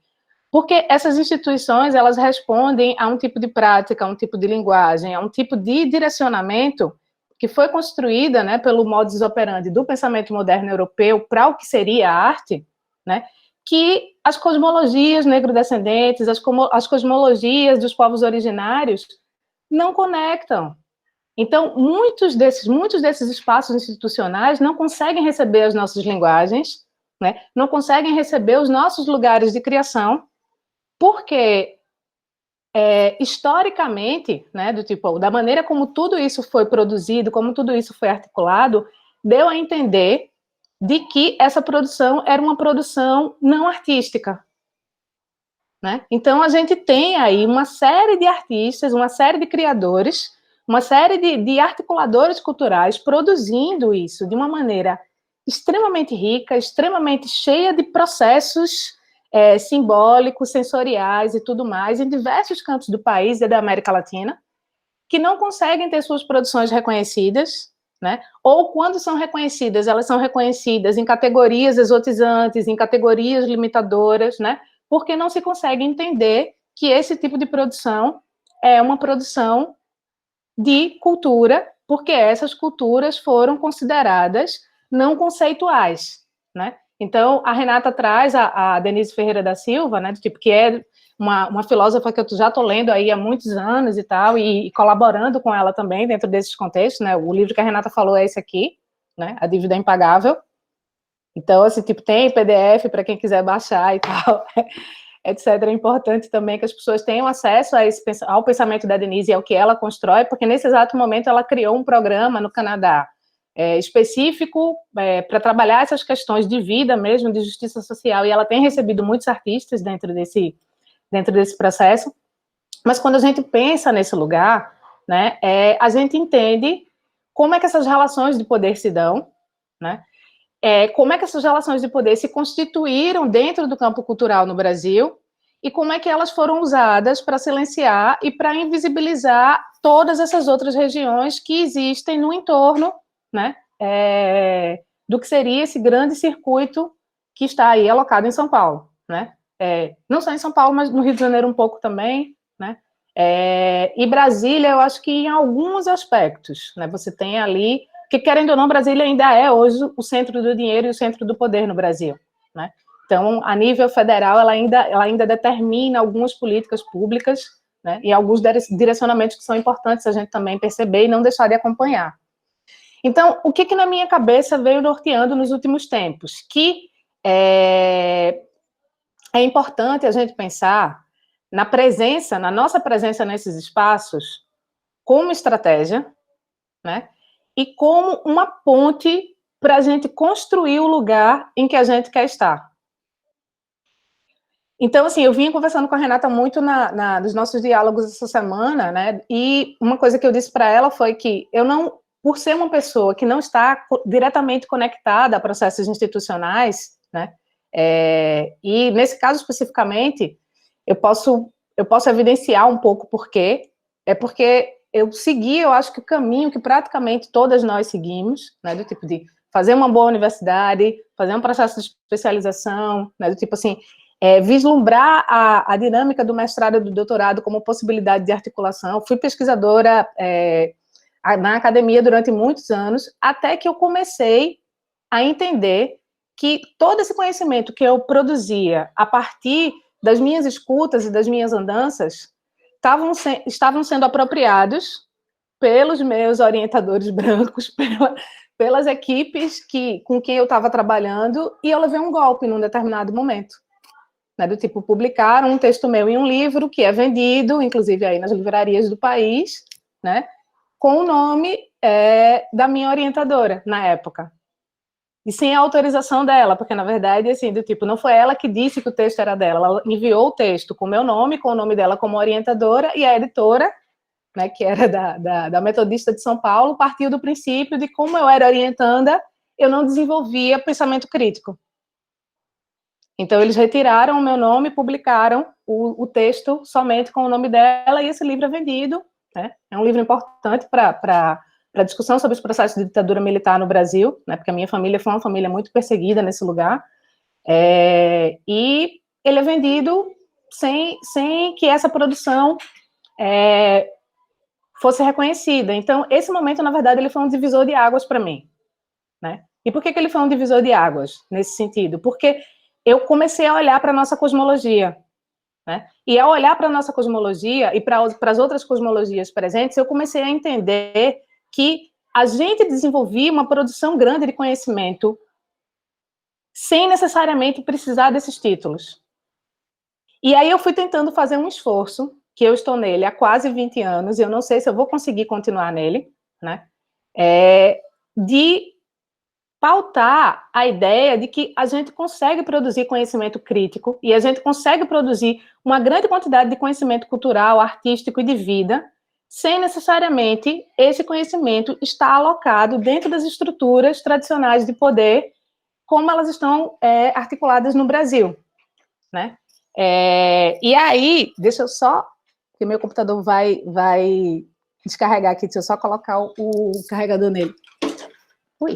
Porque essas instituições elas respondem a um tipo de prática, a um tipo de linguagem, a um tipo de direcionamento que foi construída, né, pelo modus operandi do pensamento moderno europeu para o que seria a arte, né, que as cosmologias negro-descendentes, as cosmologias dos povos originários não conectam. Então, muitos desses espaços institucionais não conseguem receber as nossas linguagens, né, não conseguem receber os nossos lugares de criação, porque historicamente, né, da maneira como tudo isso foi produzido, como tudo isso foi articulado, deu a entender de que essa produção era uma produção não artística, né? Então a gente tem aí uma série de artistas, uma série de criadores, uma série de articuladores culturais produzindo isso de uma maneira extremamente rica, extremamente cheia de processos simbólicos, sensoriais e tudo mais, em diversos cantos do país e da América Latina, que não conseguem ter suas produções reconhecidas, né? Ou quando são reconhecidas, elas são reconhecidas em categorias exotizantes, em categorias limitadoras, né? Porque não se consegue entender que esse tipo de produção é uma produção de cultura, porque essas culturas foram consideradas não conceituais, né? Então, a Renata traz a Denise Ferreira da Silva, né, que é uma filósofa que eu já estou lendo aí há muitos anos e tal, e colaborando com ela também dentro desses contextos, né? O livro que a Renata falou é esse aqui, né? A Dívida Impagável. Então, assim, tem PDF para quem quiser baixar e tal, etc. É importante também que as pessoas tenham acesso ao pensamento da Denise e ao que ela constrói, porque nesse exato momento ela criou um programa no Canadá específico para trabalhar essas questões de vida mesmo, de justiça social, e ela tem recebido muitos artistas dentro desse processo. Mas quando a gente pensa nesse lugar, né, a gente entende como é que essas relações de poder se dão, né? Como é que essas relações de poder se constituíram dentro do campo cultural no Brasil e como é que elas foram usadas para silenciar e para invisibilizar todas essas outras regiões que existem no entorno, né, do que seria esse grande circuito que está aí alocado em São Paulo, né? Não só em São Paulo, mas no Rio de Janeiro um pouco também, né? E Brasília, eu acho que em alguns aspectos, né? Você tem ali, que querendo ou não, Brasília ainda é hoje o centro do dinheiro e o centro do poder no Brasil, né? Então, a nível federal, ela ainda determina algumas políticas públicas, né? E alguns direcionamentos que são importantes a gente também perceber e não deixar de acompanhar. Então, o que na minha cabeça veio norteando nos últimos tempos? Que é importante a gente pensar na nossa presença nesses espaços, como estratégia, né? E como uma ponte para a gente construir o lugar em que a gente quer estar. Então, assim, eu vinha conversando com a Renata muito nos nossos diálogos essa semana, né? E uma coisa que eu disse para ela foi que eu não, por ser uma pessoa que não está diretamente conectada a processos institucionais, né? E nesse caso especificamente, eu posso evidenciar um pouco porque eu segui, eu acho que o caminho que praticamente todas nós seguimos, né, do tipo de fazer uma boa universidade, fazer um processo de especialização, né, do tipo assim, vislumbrar a dinâmica do mestrado e do doutorado como possibilidade de articulação. Fui pesquisadora na academia durante muitos anos, até que eu comecei a entender que todo esse conhecimento que eu produzia a partir das minhas escutas e das minhas andanças estavam sendo apropriados pelos meus orientadores brancos, pelas equipes com quem eu estava trabalhando, e eu levei um golpe num determinado momento, né, do tipo, publicaram um texto meu em um livro que é vendido, inclusive aí nas livrarias do país, né, com o nome da minha orientadora, na época. E sem a autorização dela, porque, na verdade, assim, do tipo, não foi ela que disse que o texto era dela, ela enviou o texto com o meu nome, com o nome dela como orientadora, e a editora, né, que era da Metodista de São Paulo, partiu do princípio de como eu era orientanda, eu não desenvolvia pensamento crítico. Então, eles retiraram o meu nome e publicaram o texto somente com o nome dela, e esse livro é vendido, né? É um livro importante para a discussão sobre os processos de ditadura militar no Brasil, né? Porque a minha família foi uma família muito perseguida nesse lugar, e ele é vendido sem que essa produção fosse reconhecida. Então, esse momento, na verdade, ele foi um divisor de águas para mim, né? E por que ele foi um divisor de águas, nesse sentido? Porque eu comecei a olhar para a nossa cosmologia, né? E ao olhar para a nossa cosmologia e para as outras cosmologias presentes, eu comecei a entender que a gente desenvolvia uma produção grande de conhecimento sem necessariamente precisar desses títulos. E aí eu fui tentando fazer um esforço, que eu estou nele há quase 20 anos, e eu não sei se eu vou conseguir continuar nele, né? De pautar a ideia de que a gente consegue produzir conhecimento crítico e a gente consegue produzir uma grande quantidade de conhecimento cultural, artístico e de vida, sem necessariamente esse conhecimento estar alocado dentro das estruturas tradicionais de poder, como elas estão articuladas no Brasil, né? E aí, deixa eu só, que meu computador vai descarregar aqui, deixa eu só colocar o carregador nele. Ui.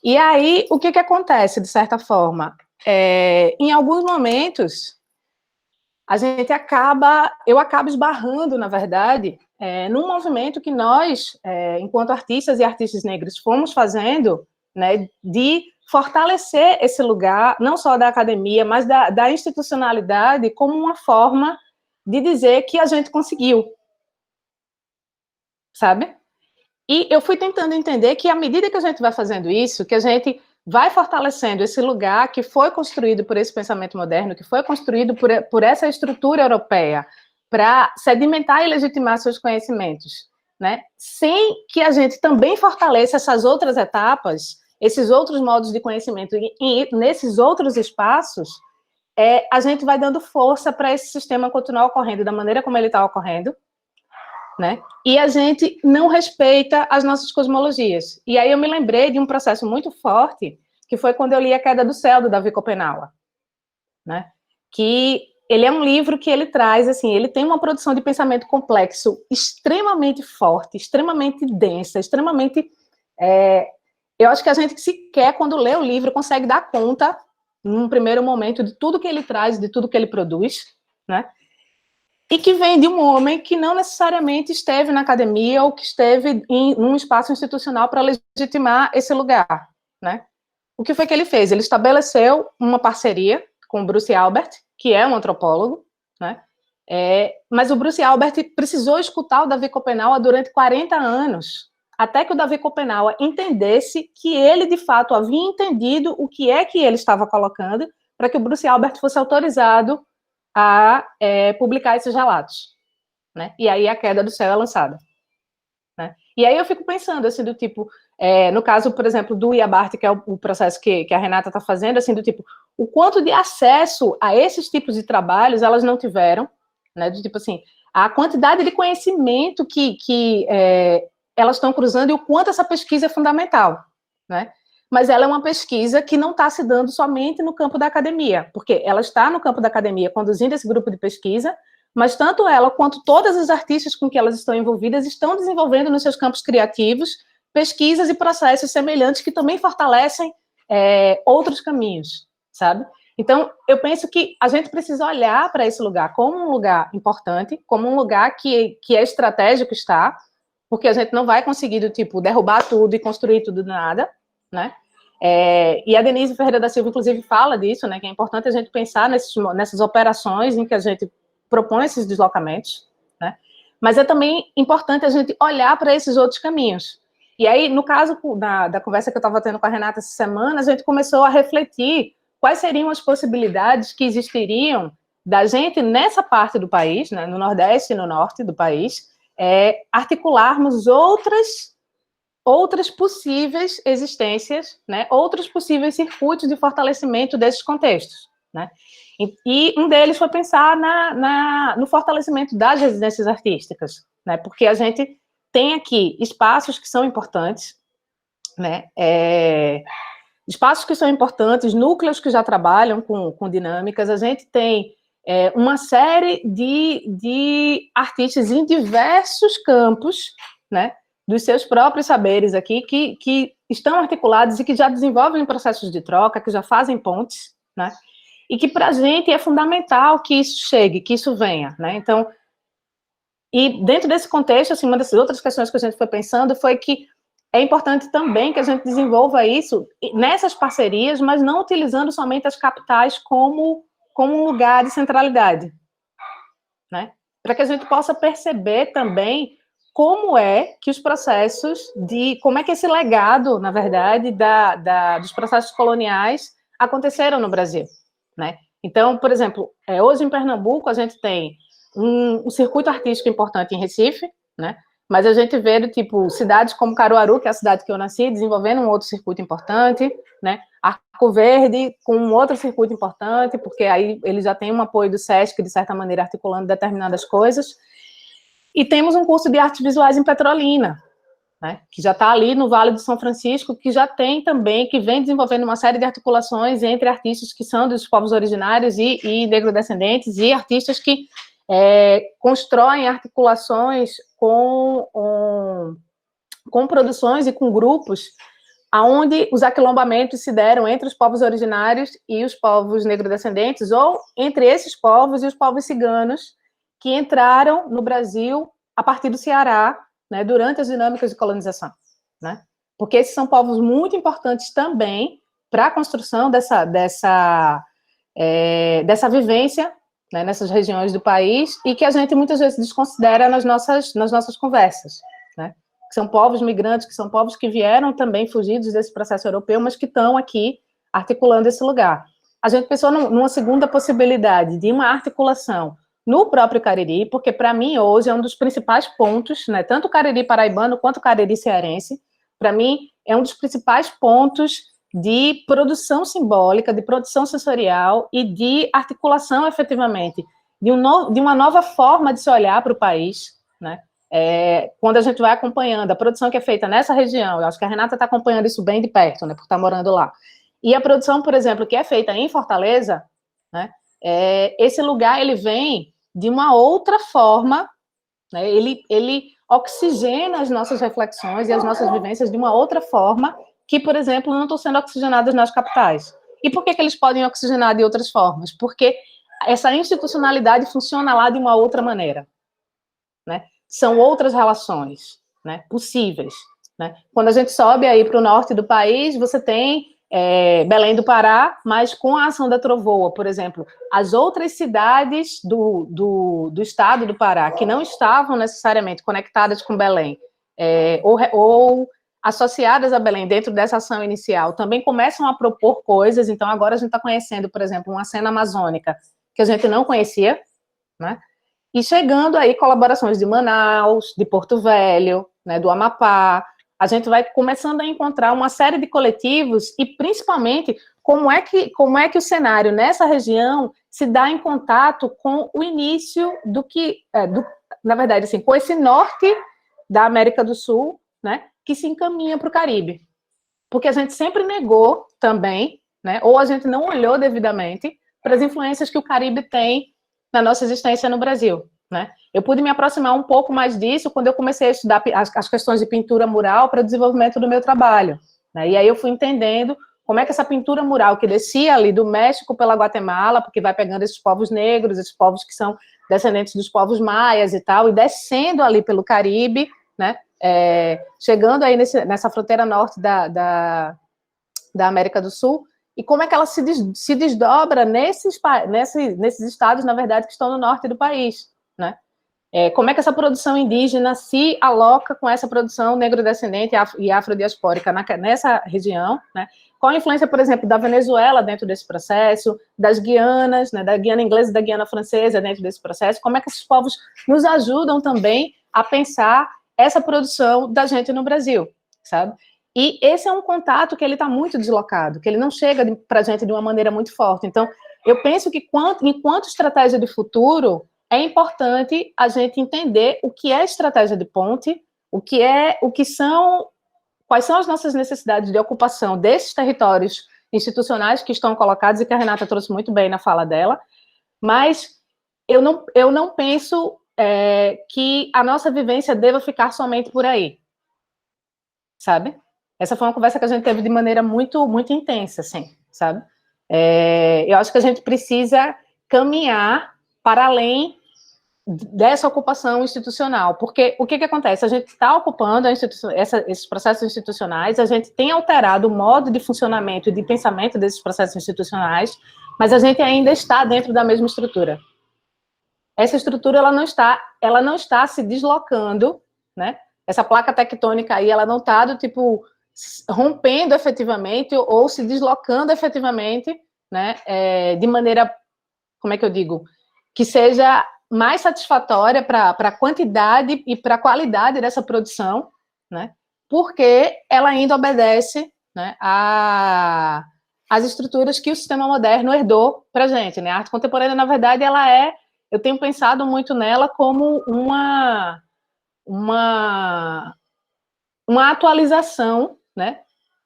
E aí, o que acontece, de certa forma? Em alguns momentos, eu acabo esbarrando, na verdade, num movimento que nós, enquanto artistas e artistas negros, fomos fazendo, né, de fortalecer esse lugar, não só da academia, mas da institucionalidade, como uma forma de dizer que a gente conseguiu, sabe? E eu fui tentando entender que, à medida que a gente vai fazendo isso, que a gente vai fortalecendo esse lugar que foi construído por esse pensamento moderno, que foi construído por essa estrutura europeia, para sedimentar e legitimar seus conhecimentos, né? Sem que a gente também fortaleça essas outras etapas, esses outros modos de conhecimento, e nesses outros espaços, a gente vai dando força para esse sistema continuar ocorrendo da maneira como ele está ocorrendo, né? E a gente não respeita as nossas cosmologias. E aí eu me lembrei de um processo muito forte, que foi quando eu li A Queda do Céu, do Davi Copenaua, né? Que ele é um livro que ele traz, assim, ele tem uma produção de pensamento complexo extremamente forte, extremamente densa, extremamente... eu acho que a gente sequer, quando lê o livro, consegue dar conta, num primeiro momento, de tudo que ele traz, de tudo que ele produz, né? E que vem de um homem que não necessariamente esteve na academia ou que esteve em um espaço institucional para legitimar esse lugar, né? O que foi que ele fez? Ele estabeleceu uma parceria com o Bruce Albert, que é um antropólogo, né? Mas o Bruce Albert precisou escutar o Davi Copenaua durante 40 anos, até que o Davi Copenaua entendesse que ele, de fato, havia entendido o que é que ele estava colocando, para que o Bruce Albert fosse autorizado a publicar esses relatos, né? E aí A Queda do Céu é lançada, né? E aí eu fico pensando, assim, do tipo, no caso, por exemplo, do Iabarte, que é o processo que a Renata está fazendo, assim, do tipo, o quanto de acesso a esses tipos de trabalhos elas não tiveram, né? Do tipo assim, a quantidade de conhecimento que elas estão cruzando e o quanto essa pesquisa é fundamental, né? Mas ela é uma pesquisa que não está se dando somente no campo da academia, porque ela está no campo da academia conduzindo esse grupo de pesquisa, mas tanto ela quanto todas as artistas com que elas estão envolvidas estão desenvolvendo nos seus campos criativos pesquisas e processos semelhantes que também fortalecem outros caminhos, sabe? Então, eu penso que a gente precisa olhar para esse lugar como um lugar importante, como um lugar que é estratégico, está, porque a gente não vai conseguir, do tipo, derrubar tudo e construir tudo do nada, né? E a Denise Ferreira da Silva, inclusive, fala disso, né? Que é importante a gente pensar nessas operações em que a gente propõe esses deslocamentos, né? Mas é também importante a gente olhar para esses outros caminhos. E aí, no caso da conversa que eu estava tendo com a Renata essa semana, a gente começou a refletir quais seriam as possibilidades que existiriam da gente, nessa parte do país, né, no Nordeste e no Norte do país, articularmos outras possíveis existências, né, outros possíveis circuitos de fortalecimento desses contextos, né? E um deles foi pensar no fortalecimento das residências artísticas, né, porque a gente tem aqui espaços que são importantes, né, espaços que são importantes, núcleos que já trabalham com dinâmicas, a gente tem uma série de artistas em diversos campos, né, dos seus próprios saberes aqui, que estão articulados e que já desenvolvem processos de troca, que já fazem pontes, né, e que para a gente é fundamental que isso chegue, que isso venha, né, então, e dentro desse contexto, assim, uma das outras questões que a gente foi pensando foi que é importante também que a gente desenvolva isso nessas parcerias, mas não utilizando somente as capitais como um lugar de centralidade, né? Para que a gente possa perceber também como é que os processos como é que esse legado, na verdade, dos processos coloniais aconteceram no Brasil, né? Então, por exemplo, hoje em Pernambuco a gente tem um circuito artístico importante em Recife, né? Mas a gente vê, tipo, cidades como Caruaru, que é a cidade que eu nasci, desenvolvendo um outro circuito importante, né? Arco Verde, com um outro circuito importante, porque aí ele já tem um apoio do SESC, de certa maneira, articulando determinadas coisas. E temos um curso de artes visuais em Petrolina, né? Que já está ali no Vale do São Francisco, que já tem também, que vem desenvolvendo uma série de articulações entre artistas que são dos povos originários e negrodescendentes, e artistas que constroem articulações com produções e com grupos aonde os aquilombamentos se deram entre os povos originários e os povos negrodescendentes, ou entre esses povos e os povos ciganos, que entraram no Brasil a partir do Ceará, né, durante as dinâmicas de colonização, né? Porque esses são povos muito importantes também para a construção dessa vivência, né, nessas regiões do país, e que a gente muitas vezes desconsidera nas nossas conversas, né? Que são povos migrantes, que são povos que vieram também fugidos desse processo europeu, mas que estão aqui articulando esse lugar. A gente pensou numa segunda possibilidade de uma articulação no próprio Cariri, porque para mim hoje é um dos principais pontos, né, tanto o Cariri paraibano quanto o Cariri cearense, para mim é um dos principais pontos de produção simbólica, de produção sensorial e de articulação, efetivamente, de uma nova forma de se olhar para o país, né? Quando a gente vai acompanhando a produção que é feita nessa região, eu acho que a Renata está acompanhando isso bem de perto, né, por estar morando lá, e a produção, por exemplo, que é feita em Fortaleza, né, esse lugar, ele vem de uma outra forma, né, ele oxigena as nossas reflexões e as nossas vivências de uma outra forma, que, por exemplo, não estão sendo oxigenadas nas capitais. E por que eles podem oxigenar de outras formas? Porque essa institucionalidade funciona lá de uma outra maneira, né? São outras relações, né, possíveis, né? Quando a gente sobe aí para o norte do país, você tem Belém do Pará, mas com a ação da Trovoa, por exemplo, as outras cidades do estado do Pará, que não estavam necessariamente conectadas com Belém, ou associadas a Belém dentro dessa ação inicial, também começam a propor coisas. Então agora a gente está conhecendo, por exemplo, uma cena amazônica que a gente não conhecia, né? E chegando aí colaborações de Manaus, de Porto Velho, né, do Amapá. A gente vai começando a encontrar uma série de coletivos e, principalmente, como é que o cenário nessa região se dá em contato com o início na verdade, assim, com esse norte da América do Sul, né, que se encaminha para o Caribe. Porque a gente sempre negou também, né, ou a gente não olhou devidamente para as influências que o Caribe tem na nossa existência no Brasil, né? Eu pude me aproximar um pouco mais disso quando eu comecei a estudar as questões de pintura mural para o desenvolvimento do meu trabalho, né? E aí eu fui entendendo como é que essa pintura mural que descia ali do México pela Guatemala, porque vai pegando esses povos negros, esses povos que são descendentes dos povos maias e tal, e descendo ali pelo Caribe, né? Chegando aí nessa fronteira norte da América do Sul, e como é que ela se desdobra nesses estados, na verdade, que estão no norte do país, né? como é que essa produção indígena se aloca com essa produção negrodescendente e afrodiaspórica nessa região, né? Qual a influência, por exemplo, da Venezuela dentro desse processo, das Guianas, né, da Guiana inglesa e da Guiana francesa dentro desse processo, como é que esses povos nos ajudam também a pensar essa produção da gente no Brasil, sabe? E esse é um contato que ele está muito deslocado, que ele não chega para a gente de uma maneira muito forte. Então, eu penso que, enquanto estratégia de futuro, é importante a gente entender o que é estratégia de ponte, quais são as nossas necessidades de ocupação desses territórios institucionais que estão colocados, e que a Renata trouxe muito bem na fala dela, mas eu não penso que a nossa vivência deva ficar somente por aí, sabe? Essa foi uma conversa que a gente teve de maneira muito, muito intensa, assim, sabe? Eu acho que a gente precisa caminhar para além dessa ocupação institucional, porque o que acontece? A gente está ocupando esses processos institucionais, a gente tem alterado o modo de funcionamento e de pensamento desses processos institucionais, mas a gente ainda está dentro da mesma estrutura. Essa estrutura ela não está se deslocando, né? Essa placa tectônica aí, ela não está do tipo rompendo efetivamente ou se deslocando efetivamente, né? De maneira, como é que eu digo, que seja mais satisfatória para a quantidade e para a qualidade dessa produção, né? Porque ela ainda obedece, né, às estruturas que o sistema moderno herdou para a gente, né? A arte contemporânea, na verdade, eu tenho pensado muito nela como uma atualização, né?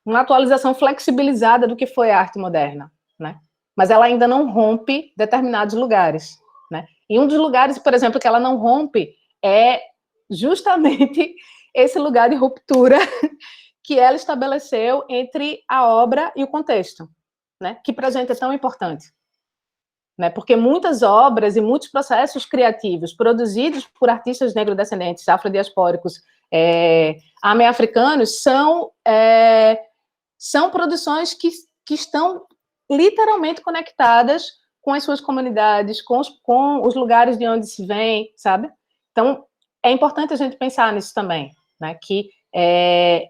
Uma atualização flexibilizada do que foi a arte moderna, né? Mas ela ainda não rompe determinados lugares, né? E um dos lugares, por exemplo, que ela não rompe é justamente esse lugar de ruptura que ela estabeleceu entre a obra e o contexto, né? Que para a gente é tão importante, né? Porque muitas obras e muitos processos criativos produzidos por artistas negrodescendentes, afrodiaspóricos, africanos são produções que estão literalmente conectadas com as suas comunidades, com os lugares de onde se vem, sabe? Então, é importante a gente pensar nisso também, né? Que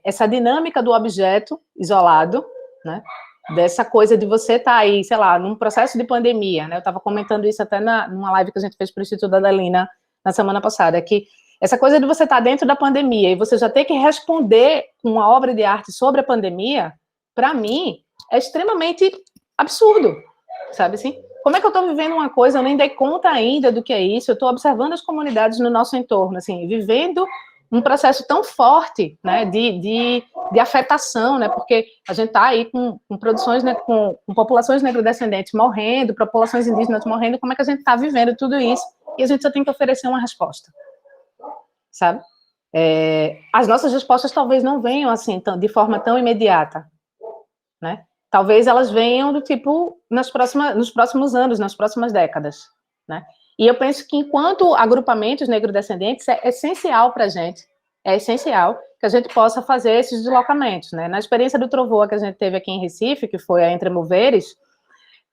essa dinâmica do objeto isolado, né? Dessa coisa de você estar aí, sei lá, num processo de pandemia, né? Eu estava comentando isso até numa live que a gente fez para o Instituto da Adelina na semana passada, que essa coisa de você estar dentro da pandemia e você já ter que responder com uma obra de arte sobre a pandemia, para mim, é extremamente absurdo, sabe assim? Como é que eu estou vivendo uma coisa, eu nem dei conta ainda do que é isso, eu estou observando as comunidades no nosso entorno, assim, vivendo um processo tão forte, né, de afetação, né, porque a gente está aí com produções, né, com populações negrodescendentes morrendo, populações indígenas morrendo, como é que a gente está vivendo tudo isso? E a gente só tem que oferecer uma resposta, sabe? As nossas respostas talvez não venham, assim, de forma tão imediata, né? Talvez elas venham do tipo nos próximos anos, nas próximas décadas, né? E eu penso que enquanto agrupamentos negrodescendentes é essencial para a gente, é essencial que a gente possa fazer esses deslocamentos, né? Na experiência do Trovoa que a gente teve aqui em Recife, que foi a Entre Moveres,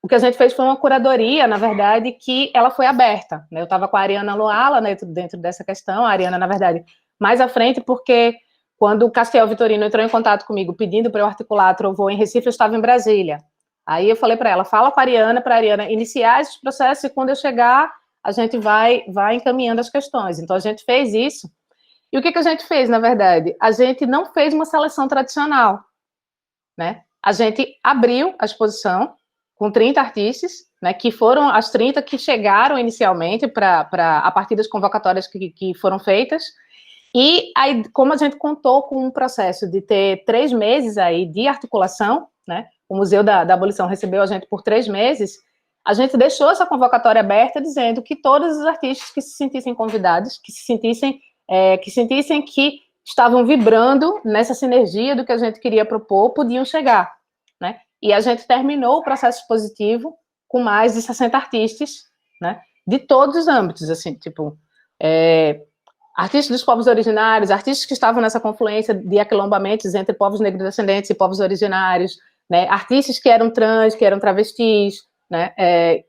o que a gente fez foi uma curadoria, na verdade, que ela foi aberta, né? Eu estava com a Ariana Loala, né, dentro dessa questão, a Ariana, na verdade, mais à frente, porque quando o Castiel Vitorino entrou em contato comigo pedindo para eu articular a Trovoa em Recife, eu estava em Brasília. Aí eu falei para ela, fala com a Ariana, para a Ariana iniciar esses processos, e quando eu chegar, a gente vai encaminhando as questões. Então, a gente fez isso. E o que a gente fez, na verdade? A gente não fez uma seleção tradicional, né? A gente abriu a exposição com 30 artistas, né, que foram as 30 que chegaram inicialmente a partir das convocatórias que foram feitas. E aí, como a gente contou com um processo de ter 3 meses aí de articulação, né? O Museu da Abolição recebeu a gente por 3 meses, a gente deixou essa convocatória aberta dizendo que todos os artistas que se sentissem convidados, que sentissem que estavam vibrando nessa sinergia do que a gente queria propor, podiam chegar, né? E a gente terminou o processo expositivo com mais de 60 artistas, né? De todos os âmbitos, assim, tipo, artistas dos povos originários, artistas que estavam nessa confluência de aquilombamentos entre povos negrodescendentes e povos originários, né? Artistas que eram trans, que eram travestis, né?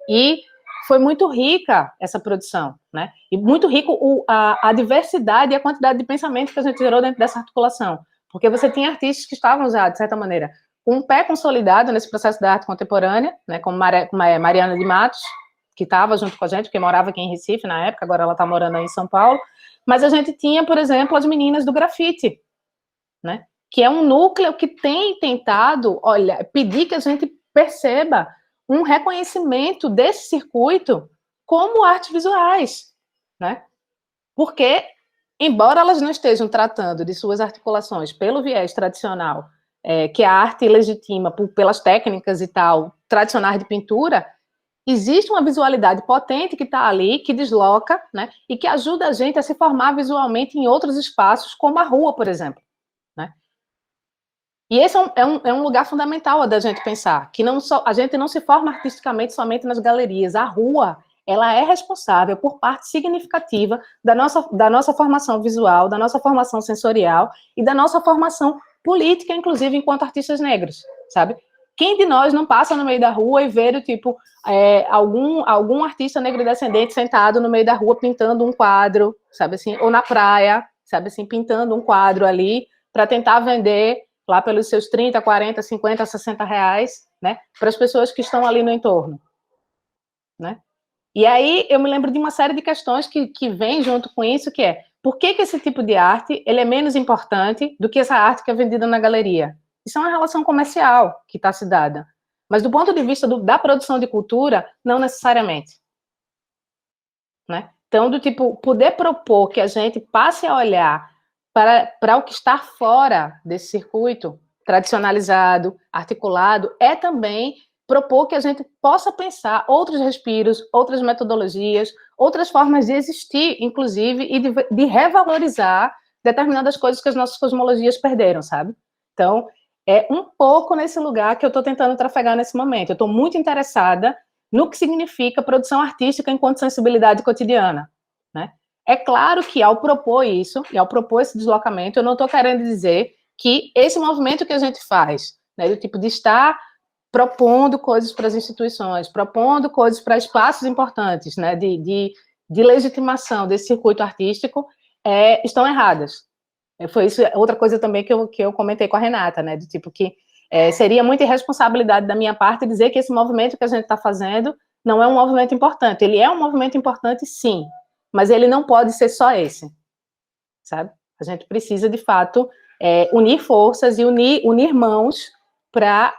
E foi muito rica essa produção, né? E muito rico a diversidade e a quantidade de pensamento que a gente gerou dentro dessa articulação. Porque você tinha artistas que estavam já, de certa maneira, com um pé consolidado nesse processo da arte contemporânea, né? Como Mariana de Matos, que estava junto com a gente, porque morava aqui em Recife na época, agora ela está morando aí em São Paulo. Mas a gente tinha, por exemplo, as meninas do grafite, né? Que é um núcleo que tem tentado, olha, pedir que a gente perceba um reconhecimento desse circuito como artes visuais, né? Porque, embora elas não estejam tratando de suas articulações pelo viés tradicional, que a arte legitima pelas técnicas e tal, tradicionais de pintura, existe uma visualidade potente que está ali, que desloca, né? E que ajuda a gente a se formar visualmente em outros espaços, como a rua, por exemplo, né? E esse é um lugar fundamental da gente pensar, que a gente não se forma artisticamente somente nas galerias. A rua, ela é responsável por parte significativa da nossa formação visual, da nossa formação sensorial e da nossa formação política, inclusive enquanto artistas negros, sabe? Quem de nós não passa no meio da rua e vê tipo algum artista negro descendente sentado no meio da rua pintando um quadro, sabe assim, ou na praia, sabe assim, pintando um quadro ali para tentar vender lá pelos seus 30, 40, 50, 60 reais, né, para as pessoas que estão ali no entorno, né? E aí eu me lembro de uma série de questões que vem junto com isso, que é, por que esse tipo de arte ele é menos importante do que essa arte que é vendida na galeria? Isso é uma relação comercial que está se dada. Mas do ponto de vista da produção de cultura, não necessariamente. Né? Então, do tipo, poder propor que a gente passe a olhar para o que está fora desse circuito tradicionalizado, articulado, é também propor que a gente possa pensar outros respiros, outras metodologias, outras formas de existir, inclusive, e de revalorizar determinadas coisas que as nossas cosmologias perderam, sabe? Então, é um pouco nesse lugar que eu estou tentando trafegar nesse momento. Eu estou muito interessada no que significa produção artística enquanto sensibilidade cotidiana, né? É claro que ao propor isso, e ao propor esse deslocamento, eu não estou querendo dizer que esse movimento que a gente faz, né, do tipo de estar propondo coisas para as instituições, propondo coisas para espaços importantes, né, de legitimação desse circuito artístico, estão erradas. Foi isso, outra coisa também que eu comentei com a Renata, né, do tipo que seria muita irresponsabilidade da minha parte dizer que esse movimento que a gente está fazendo não é um movimento importante. Ele é um movimento importante, sim, mas ele não pode ser só esse, sabe? A gente precisa, de fato, unir forças e unir mãos para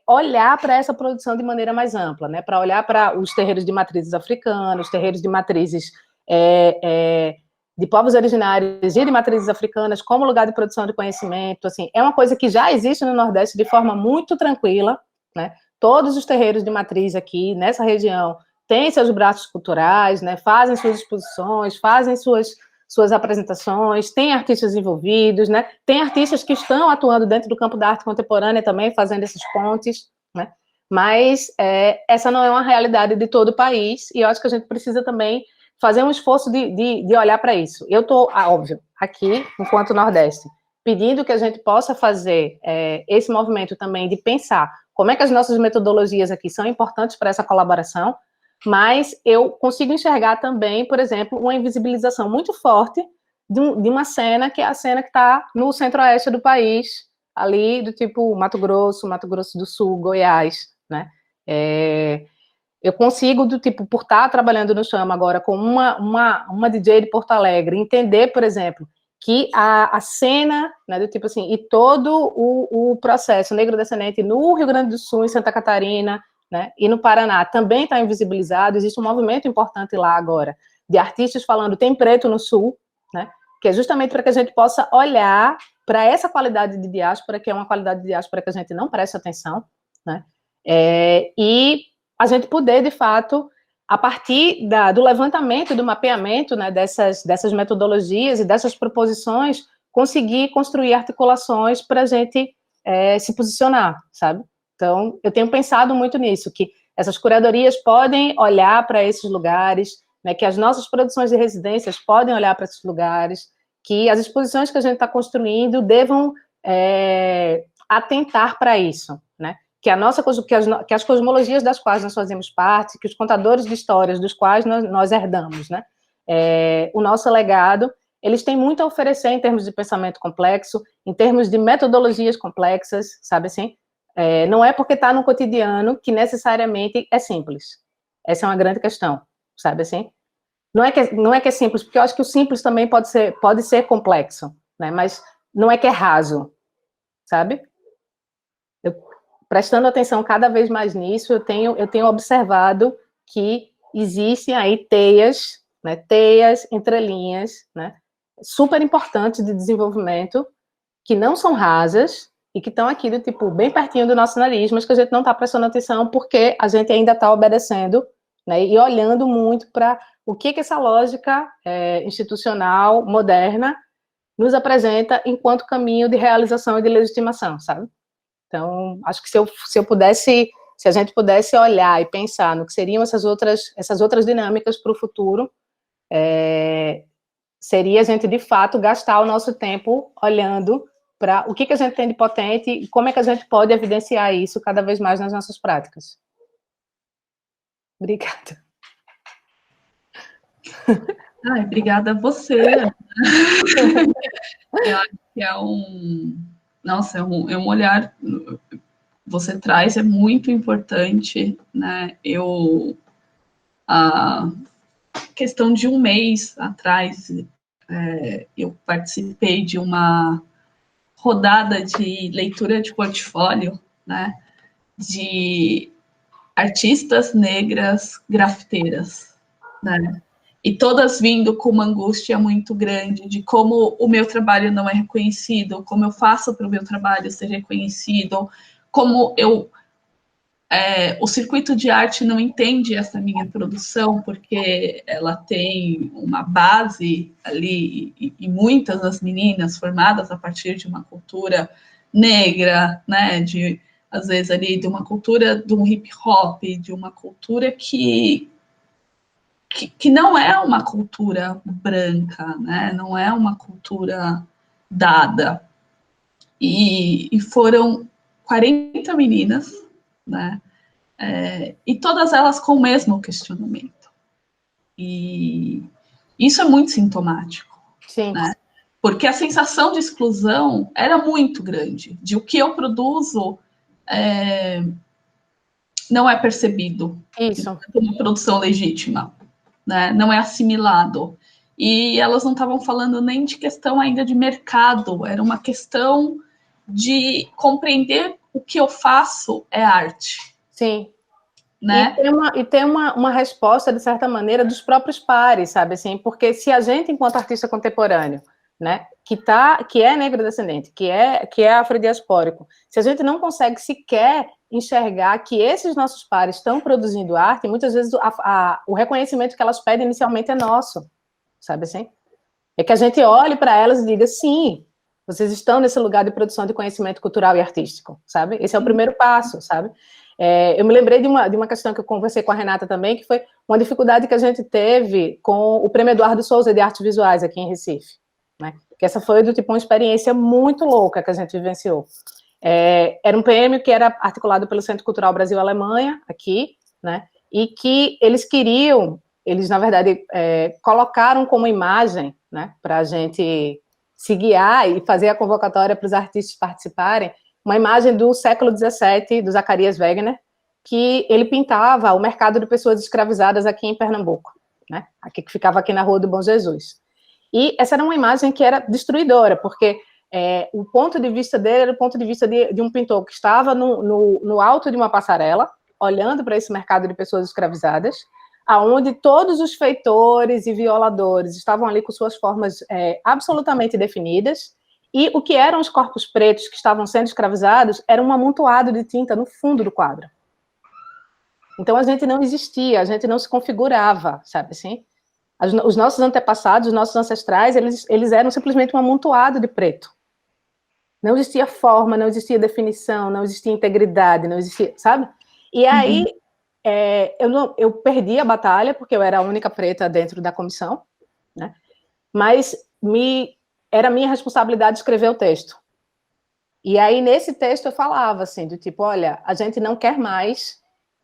olhar para essa produção de maneira mais ampla, né? Para olhar para os terreiros de matrizes africanas, os terreiros de matrizes de povos originários e de matrizes africanas como lugar de produção de conhecimento. Assim, é uma coisa que já existe no Nordeste de forma muito tranquila, né? Todos os terreiros de matriz aqui, nessa região, têm seus braços culturais, né? Fazem suas exposições, fazem suas apresentações, tem artistas envolvidos, né? Tem artistas que estão atuando dentro do campo da arte contemporânea também, fazendo esses pontes, né? Mas essa não é uma realidade de todo o país, e eu acho que a gente precisa também fazer um esforço de olhar para isso. Eu estou, óbvio, aqui, enquanto Nordeste, pedindo que a gente possa fazer esse movimento também de pensar como é que as nossas metodologias aqui são importantes para essa colaboração, mas eu consigo enxergar também, por exemplo, uma invisibilização muito forte de uma cena, que é a cena que está no centro-oeste do país, ali do tipo Mato Grosso do Sul, Goiás, né? Eu consigo, do tipo, por estar trabalhando no Chama agora com uma DJ de Porto Alegre, entender, por exemplo, que a cena, né, do tipo assim, e todo o processo negro-descendente no Rio Grande do Sul, em Santa Catarina, né, e no Paraná também está invisibilizado. Existe um movimento importante lá agora, de artistas falando tem preto no Sul, né, que é justamente para que a gente possa olhar para essa qualidade de diáspora, que é uma qualidade de diáspora que a gente não presta atenção, né, e a gente poder, de fato, a partir do levantamento, do mapeamento, né, dessas metodologias e dessas proposições, conseguir construir articulações para a gente se posicionar, sabe? Então, eu tenho pensado muito nisso, que essas curadorias podem olhar para esses lugares, né, que as nossas produções de residências podem olhar para esses lugares, que as exposições que a gente está construindo devam atentar para isso, né? que as cosmologias das quais nós fazemos parte, que os contadores de histórias dos quais nós herdamos, né? O nosso legado, eles têm muito a oferecer em termos de pensamento complexo, em termos de metodologias complexas, sabe assim? Não é porque está no cotidiano que necessariamente é simples. Essa é uma grande questão, sabe assim? Não é que é simples, porque eu acho que o simples também pode ser complexo, né? Mas não é que é raso, sabe? Prestando atenção cada vez mais nisso, eu tenho observado que existem aí teias, né, teias, entrelinhas, né, super importantes de desenvolvimento, que não são rasas e que estão aqui do tipo bem pertinho do nosso nariz, mas que a gente não está prestando atenção porque a gente ainda está obedecendo, né, e olhando muito para o que essa lógica institucional moderna nos apresenta enquanto caminho de realização e de legitimação, sabe? Então, acho que se a gente pudesse olhar e pensar no que seriam essas outras dinâmicas para o futuro, seria a gente, de fato, gastar o nosso tempo olhando para o que a gente tem de potente e como é que a gente pode evidenciar isso cada vez mais nas nossas práticas. Obrigada. Obrigada a você. Eu acho que é um olhar você traz, é muito importante, né? A questão de um mês atrás, eu participei de uma rodada de leitura de portfólio, né? De artistas negras grafiteiras, né? E todas vindo com uma angústia muito grande de como o meu trabalho não é reconhecido, como eu faço para o meu trabalho ser reconhecido, como o circuito de arte não entende essa minha produção, porque ela tem uma base ali, e muitas das meninas formadas a partir de uma cultura negra, né, às vezes ali de uma cultura de um hip hop, de uma cultura que não é uma cultura branca, né? Não é uma cultura dada. E foram 40 meninas, né? E todas elas com o mesmo questionamento. E isso é muito sintomático. Sim. Né? Porque a sensação de exclusão era muito grande, de o que eu produzo não é percebido como uma produção legítima. Né? Não é assimilado. E elas não estavam falando nem de questão ainda de mercado, era uma questão de compreender o que eu faço é arte. Sim. Né? E tem uma resposta, de certa maneira, dos próprios pares, sabe assim? Porque se a gente, enquanto artista contemporâneo, né, que é negro-descendente, que é afrodiaspórico, se a gente não consegue sequer enxergar que esses nossos pares estão produzindo arte, muitas vezes o reconhecimento que elas pedem inicialmente é nosso, sabe assim? É que a gente olhe para elas e diga, sim, vocês estão nesse lugar de produção de conhecimento cultural e artístico, sabe? Esse é o primeiro passo, sabe? Eu me lembrei de uma questão que eu conversei com a Renata também, que foi uma dificuldade que a gente teve com o Prêmio Eduardo Souza de Artes Visuais aqui em Recife, né? Que essa foi do tipo uma experiência muito louca que a gente vivenciou. Era um prêmio que era articulado pelo Centro Cultural Brasil-Alemanha, aqui, né? E que eles na verdade colocaram como imagem, né, para a gente se guiar e fazer a convocatória para os artistas participarem, uma imagem do século XVII, do Zacarias Wegener, que ele pintava o mercado de pessoas escravizadas aqui em Pernambuco, né? Aqui, que ficava aqui na Rua do Bom Jesus. E essa era uma imagem que era destruidora, porque o ponto de vista dele era o ponto de vista de um pintor que estava no alto de uma passarela, olhando para esse mercado de pessoas escravizadas, aonde todos os feitores e violadores estavam ali com suas formas absolutamente definidas, e o que eram os corpos pretos que estavam sendo escravizados era um amontoado de tinta no fundo do quadro. Então, a gente não existia, a gente não se configurava, sabe assim? Os nossos antepassados, os nossos ancestrais, eles eram simplesmente um amontoado de preto. Não existia forma, não existia definição, não existia integridade, não existia, sabe? E aí, eu perdi a batalha, porque eu era a única preta dentro da comissão, né? Mas era minha responsabilidade escrever o texto. E aí, nesse texto, eu falava, assim, do tipo, olha, a gente não quer mais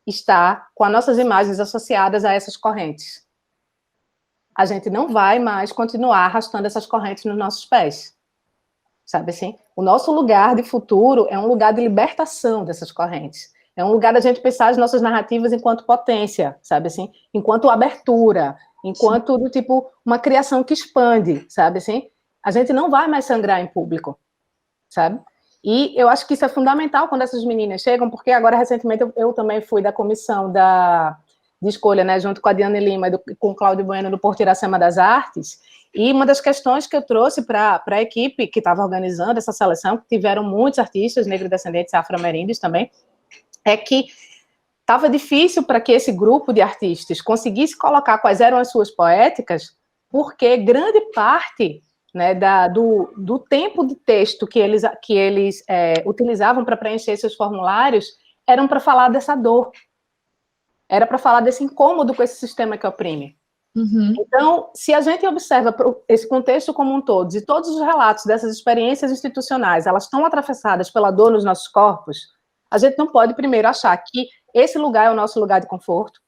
estar com as nossas imagens associadas a essas correntes. A gente não vai mais continuar arrastando essas correntes nos nossos pés. Sabe assim? O nosso lugar de futuro é um lugar de libertação dessas correntes. É um lugar da gente pensar as nossas narrativas enquanto potência, sabe assim? Enquanto abertura, enquanto, do tipo, uma criação que expande, sabe assim? A gente não vai mais sangrar em público, sabe? E eu acho que isso é fundamental quando essas meninas chegam, porque agora, recentemente, eu também fui da comissão de escolha, né, junto com a Diane Lima e com o Cláudio Bueno, do Porto Iracema das Artes, e uma das questões que eu trouxe para a equipe que estava organizando essa seleção, que tiveram muitos artistas negro-descendentes afro-ameríndios também, é que estava difícil para que esse grupo de artistas conseguisse colocar quais eram as suas poéticas, porque grande parte, né, do tempo de texto que eles utilizavam para preencher seus formulários eram para falar dessa dor, era para falar desse incômodo com esse sistema que oprime. Uhum. Então, se a gente observa esse contexto como um todo, e todos os relatos dessas experiências institucionais, elas estão atravessadas pela dor nos nossos corpos, a gente não pode primeiro achar que esse lugar é o nosso lugar de conforto,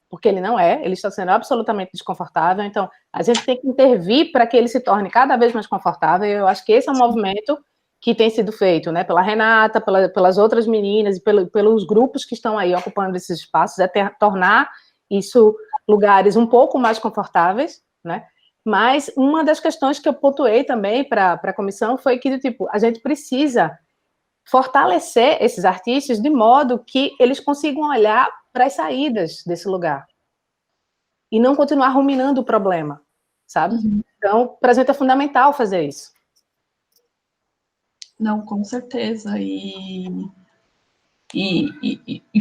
porque ele não é, ele está sendo absolutamente desconfortável, então a gente tem que intervir para que ele se torne cada vez mais confortável, e eu acho que esse é um movimento que tem sido feito, né, pela Renata, pelas outras meninas e pelos grupos que estão aí ocupando esses espaços, tornar isso lugares um pouco mais confortáveis, né? Mas uma das questões que eu pontuei também para a comissão foi que, tipo, a gente precisa fortalecer esses artistas de modo que eles consigam olhar para as saídas desse lugar e não continuar ruminando o problema, sabe? Uhum. Então, para a gente é fundamental fazer isso. Não, com certeza. E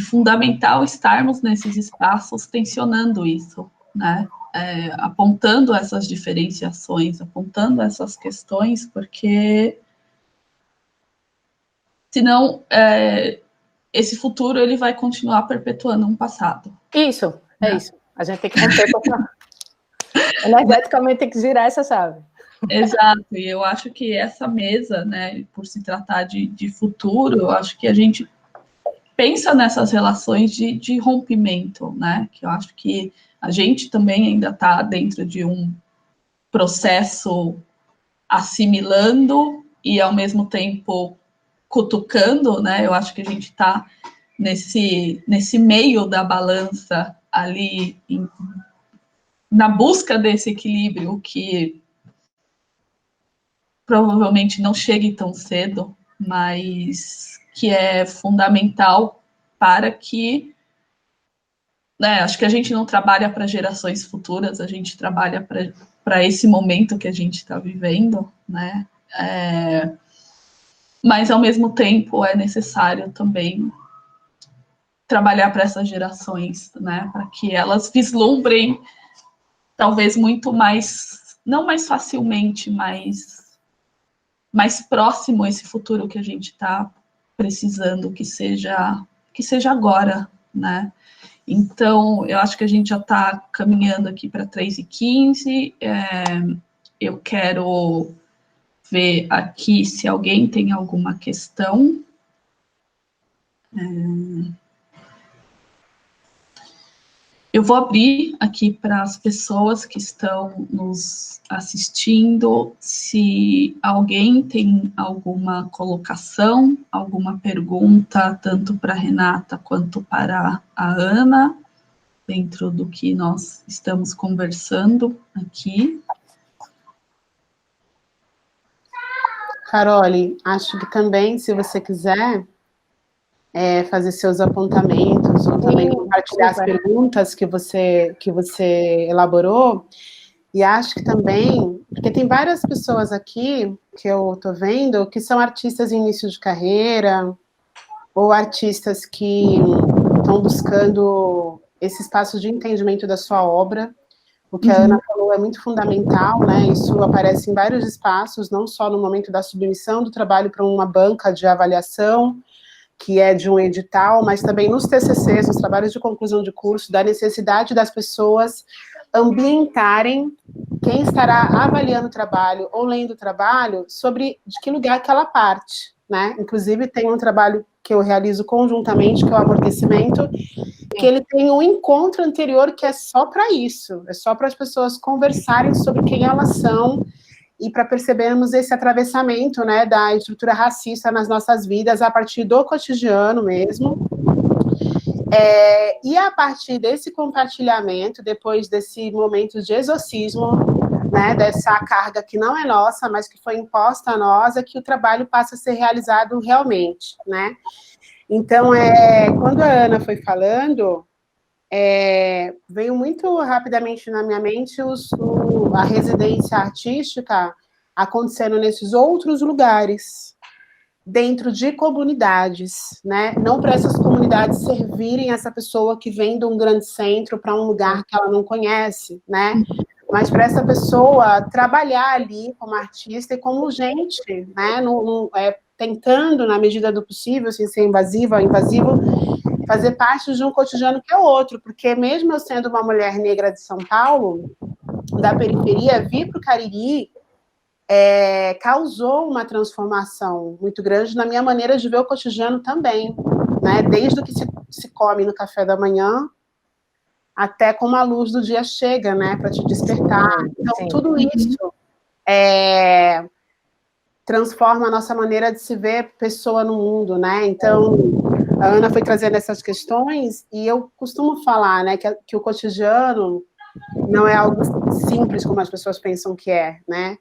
fundamental estarmos nesses espaços tensionando isso, né? Apontando essas diferenciações, apontando essas questões, porque senão esse futuro ele vai continuar perpetuando um passado. Isso, é isso. A gente tem que romper com essa... Energeticamente tem que girar essa chave. Exato, e eu acho que essa mesa, né, por se tratar de futuro, eu acho que a gente pensa nessas relações de rompimento, né, que eu acho que a gente também ainda está dentro de um processo assimilando e, ao mesmo tempo, cutucando, né, eu acho que a gente está nesse meio da balança ali, na busca desse equilíbrio que provavelmente não chegue tão cedo, mas que é fundamental para que, né, acho que a gente não trabalha para gerações futuras, a gente trabalha para esse momento que a gente está vivendo, né, mas ao mesmo tempo é necessário também trabalhar para essas gerações, né, para que elas vislumbrem talvez muito mais, não mais facilmente, mas mais próximo a esse futuro que a gente está precisando que seja agora, né? Então, eu acho que a gente já está caminhando aqui para 3h15. Eu quero ver aqui se alguém tem alguma questão. Eu vou abrir aqui para as pessoas que estão nos assistindo, se alguém tem alguma colocação, alguma pergunta, tanto para a Renata quanto para a Ana, dentro do que nós estamos conversando aqui. Carole, acho que também, se você quiser fazer seus apontamentos ou também compartilhar as perguntas que você elaborou, e acho que também, porque tem várias pessoas aqui que eu estou vendo que são artistas em início de carreira ou artistas que estão buscando esse espaço de entendimento da sua obra. O que a Ana falou é muito fundamental, né? Isso aparece em vários espaços, não só no momento da submissão do trabalho para uma banca de avaliação, que é de um edital, mas também nos TCCs, nos trabalhos de conclusão de curso, da necessidade das pessoas ambientarem quem estará avaliando o trabalho ou lendo o trabalho sobre de que lugar que ela parte, né? Inclusive, tem um trabalho que eu realizo conjuntamente, que é o amortecimento, que ele tem um encontro anterior que é só para isso, é só para as pessoas conversarem sobre quem elas são e para percebermos esse atravessamento, né, da estrutura racista nas nossas vidas a partir do cotidiano mesmo. E a partir desse compartilhamento, depois desse momento de exorcismo, né, dessa carga que não é nossa, mas que foi imposta a nós, é que o trabalho passa a ser realizado realmente, né? Então, quando a Ana foi falando, veio muito rapidamente na minha mente a residência artística acontecendo nesses outros lugares, dentro de comunidades, né? Não para essas comunidades servirem essa pessoa que vem de um grande centro para um lugar que ela não conhece, né? Mas para essa pessoa trabalhar ali como artista e como gente, né? Tentando, na medida do possível, sem ser invasivo, fazer parte de um cotidiano que é outro, porque mesmo eu sendo uma mulher negra de São Paulo, da periferia, vir para o Cariri causou uma transformação muito grande na minha maneira de ver o cotidiano também, né? Desde o que se come no café da manhã até como a luz do dia chega, né, para te despertar. Então, tudo isso transforma a nossa maneira de se ver pessoa no mundo, né? Então, a Ana foi trazendo essas questões e eu costumo falar, né, que o cotidiano não é algo simples como as pessoas pensam que é, né?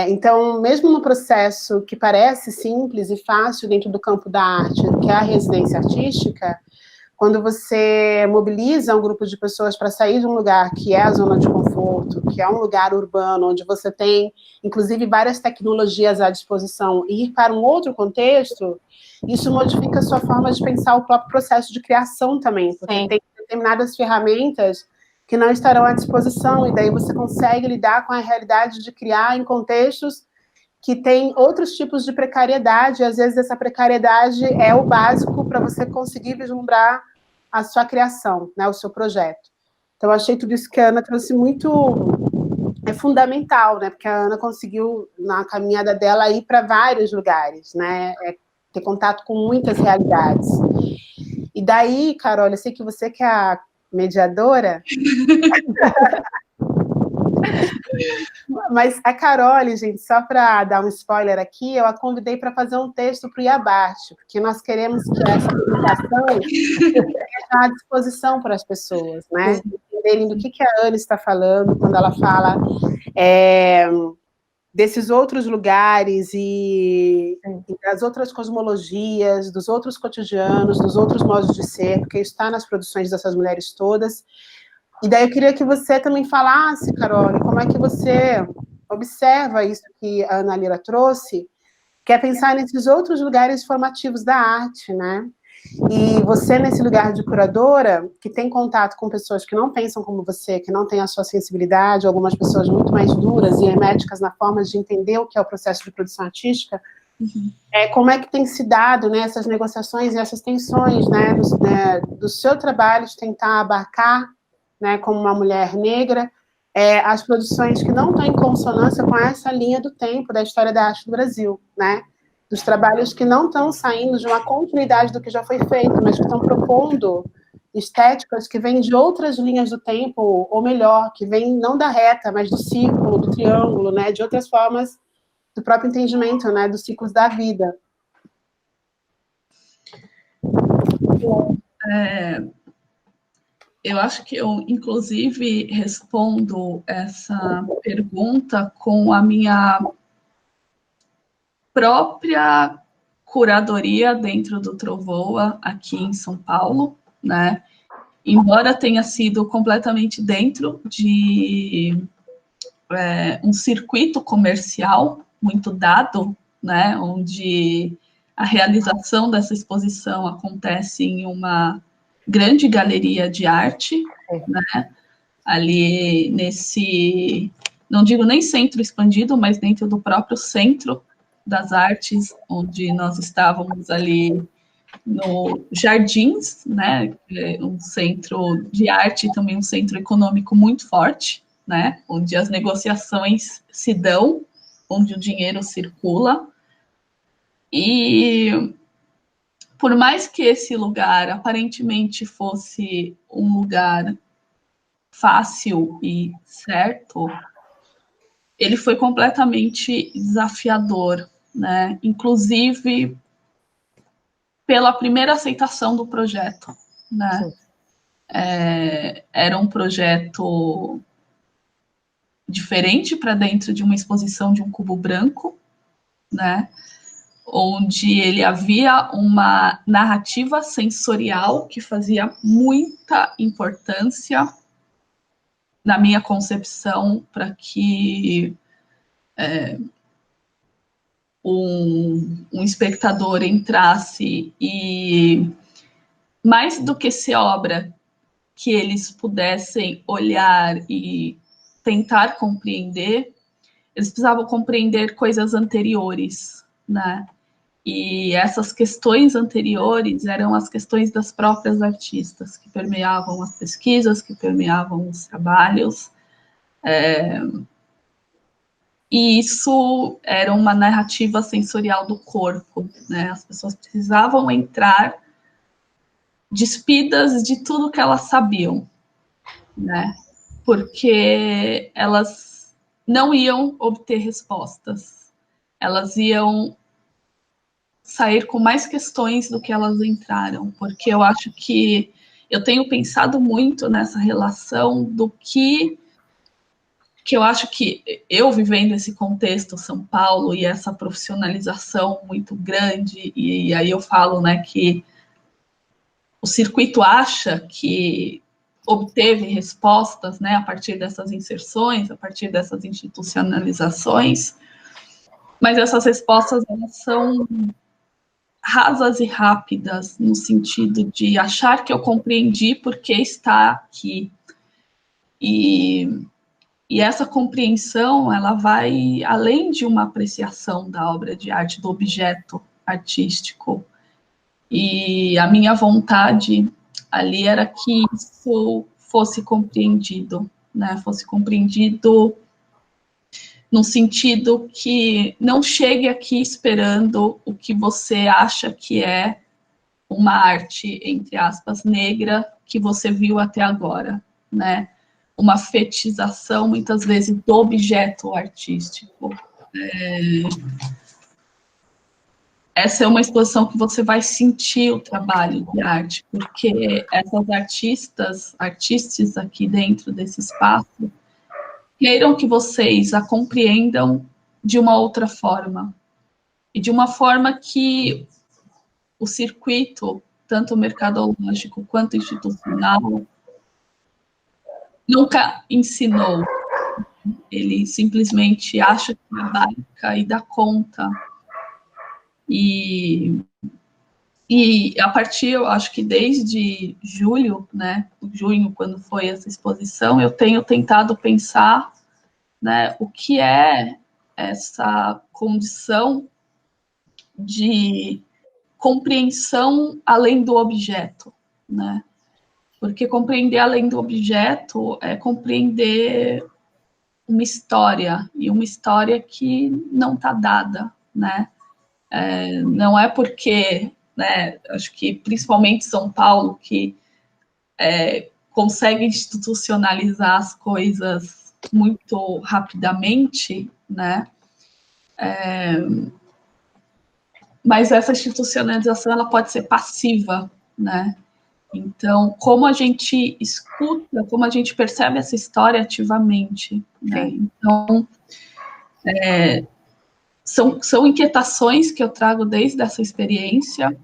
Então, mesmo no processo que parece simples e fácil dentro do campo da arte, que é a residência artística, quando você mobiliza um grupo de pessoas para sair de um lugar que é a zona de conforto, que é um lugar urbano, onde você tem, inclusive, várias tecnologias à disposição, e ir para um outro contexto, isso modifica a sua forma de pensar o próprio processo de criação também, porque tem determinadas ferramentas que não estarão à disposição, e daí você consegue lidar com a realidade de criar em contextos que tem outros tipos de precariedade, e às vezes essa precariedade é o básico para você conseguir vislumbrar a sua criação, né, o seu projeto. Então, eu achei tudo isso que a Ana trouxe fundamental, né, porque a Ana conseguiu, na caminhada dela, ir para vários lugares, né, ter contato com muitas realidades. E daí, Carol, eu sei que você que é a mediadora... Mas a Carole, gente, só para dar um spoiler aqui, eu a convidei para fazer um texto para o Iabarte, porque nós queremos que essa publicação esteja à disposição para as pessoas, né? Entenderem do que a Ana está falando quando ela fala desses outros lugares e das outras cosmologias, dos outros cotidianos, dos outros modos de ser, porque está nas produções dessas mulheres todas. E daí eu queria que você também falasse, Carol, como é que você observa isso que a Ana Lira trouxe, que é pensar nesses outros lugares formativos da arte, né? E você, nesse lugar de curadora, que tem contato com pessoas que não pensam como você, que não têm a sua sensibilidade, algumas pessoas muito mais duras e herméticas na forma de entender o que é o processo de produção artística, como é que tem se dado, né, essas negociações e essas tensões, né, do seu trabalho de tentar abarcar, né, como uma mulher negra, as produções que não estão em consonância com essa linha do tempo da história da arte do Brasil, né? Dos trabalhos que não estão saindo de uma continuidade do que já foi feito, mas que estão propondo estéticas que vêm de outras linhas do tempo, ou melhor, que vêm não da reta, mas do círculo, do triângulo, né? De outras formas do próprio entendimento, né? Dos ciclos da vida. Eu acho que eu, inclusive, respondo essa pergunta com a minha própria curadoria dentro do Trovoa, aqui em São Paulo, né? Embora tenha sido completamente dentro de um circuito comercial muito dado, né? Onde a realização dessa exposição acontece em uma grande galeria de arte, né? Ali nesse, não digo nem centro expandido, mas dentro do próprio centro das artes, onde nós estávamos ali no Jardins, né? Um centro de arte e também um centro econômico muito forte, né? Onde as negociações se dão, onde o dinheiro circula. E por mais que esse lugar aparentemente fosse um lugar fácil e certo, ele foi completamente desafiador, né? Inclusive pela primeira aceitação do projeto, né? Era um projeto diferente para dentro de uma exposição de um cubo branco, né? Onde ele havia uma narrativa sensorial que fazia muita importância na minha concepção para que um espectador entrasse e, mais do que ser obra que eles pudessem olhar e tentar compreender, eles precisavam compreender coisas anteriores, né? E essas questões anteriores eram as questões das próprias artistas, que permeavam as pesquisas, que permeavam os trabalhos. E isso era uma narrativa sensorial do corpo, né? As pessoas precisavam entrar despidas de tudo que elas sabiam, né? Porque elas não iam obter respostas. Elas iam sair com mais questões do que elas entraram, porque eu acho que eu tenho pensado muito nessa relação do que eu acho que eu vivendo esse contexto São Paulo e essa profissionalização muito grande, e aí eu falo, né, que o circuito acha que obteve respostas, né, a partir dessas inserções, a partir dessas institucionalizações, mas essas respostas elas são rasas e rápidas, no sentido de achar que eu compreendi porque está aqui. E essa compreensão, ela vai além de uma apreciação da obra de arte, do objeto artístico. E a minha vontade ali era que isso fosse compreendido, né? Fosse compreendido no sentido que não chegue aqui esperando o que você acha que é uma arte, entre aspas, negra que você viu até agora, né? Uma fetização, muitas vezes, do objeto artístico. Essa é uma exposição que você vai sentir o trabalho de arte, porque essas artistas aqui dentro desse espaço, queiram que vocês a compreendam de uma outra forma, e de uma forma que o circuito, tanto mercadológico quanto institucional, nunca ensinou. Ele simplesmente acha que abarca e dá conta. E a partir, eu acho que desde julho, né, junho, quando foi essa exposição, eu tenho tentado pensar, né, o que é essa condição de compreensão além do objeto, né? Porque compreender além do objeto é compreender uma história, e uma história que não está dada, né? Não é porque, né, acho que principalmente São Paulo, que consegue institucionalizar as coisas muito rapidamente, né? Mas essa institucionalização ela pode ser passiva, né? Então, como a gente escuta, como a gente percebe essa história ativamente, né? Então, são inquietações que eu trago desde essa experiência,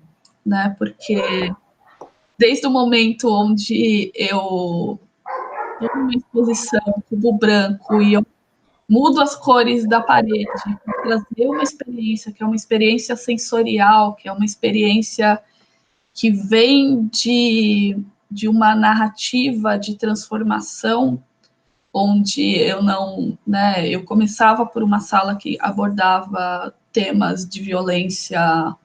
né? Porque desde o momento onde eu estou numa exposição cubo branco e eu mudo as cores da parede para trazer uma experiência que é uma experiência sensorial, que é uma experiência que vem de uma narrativa de transformação, onde eu não, né, eu começava por uma sala que abordava temas de violência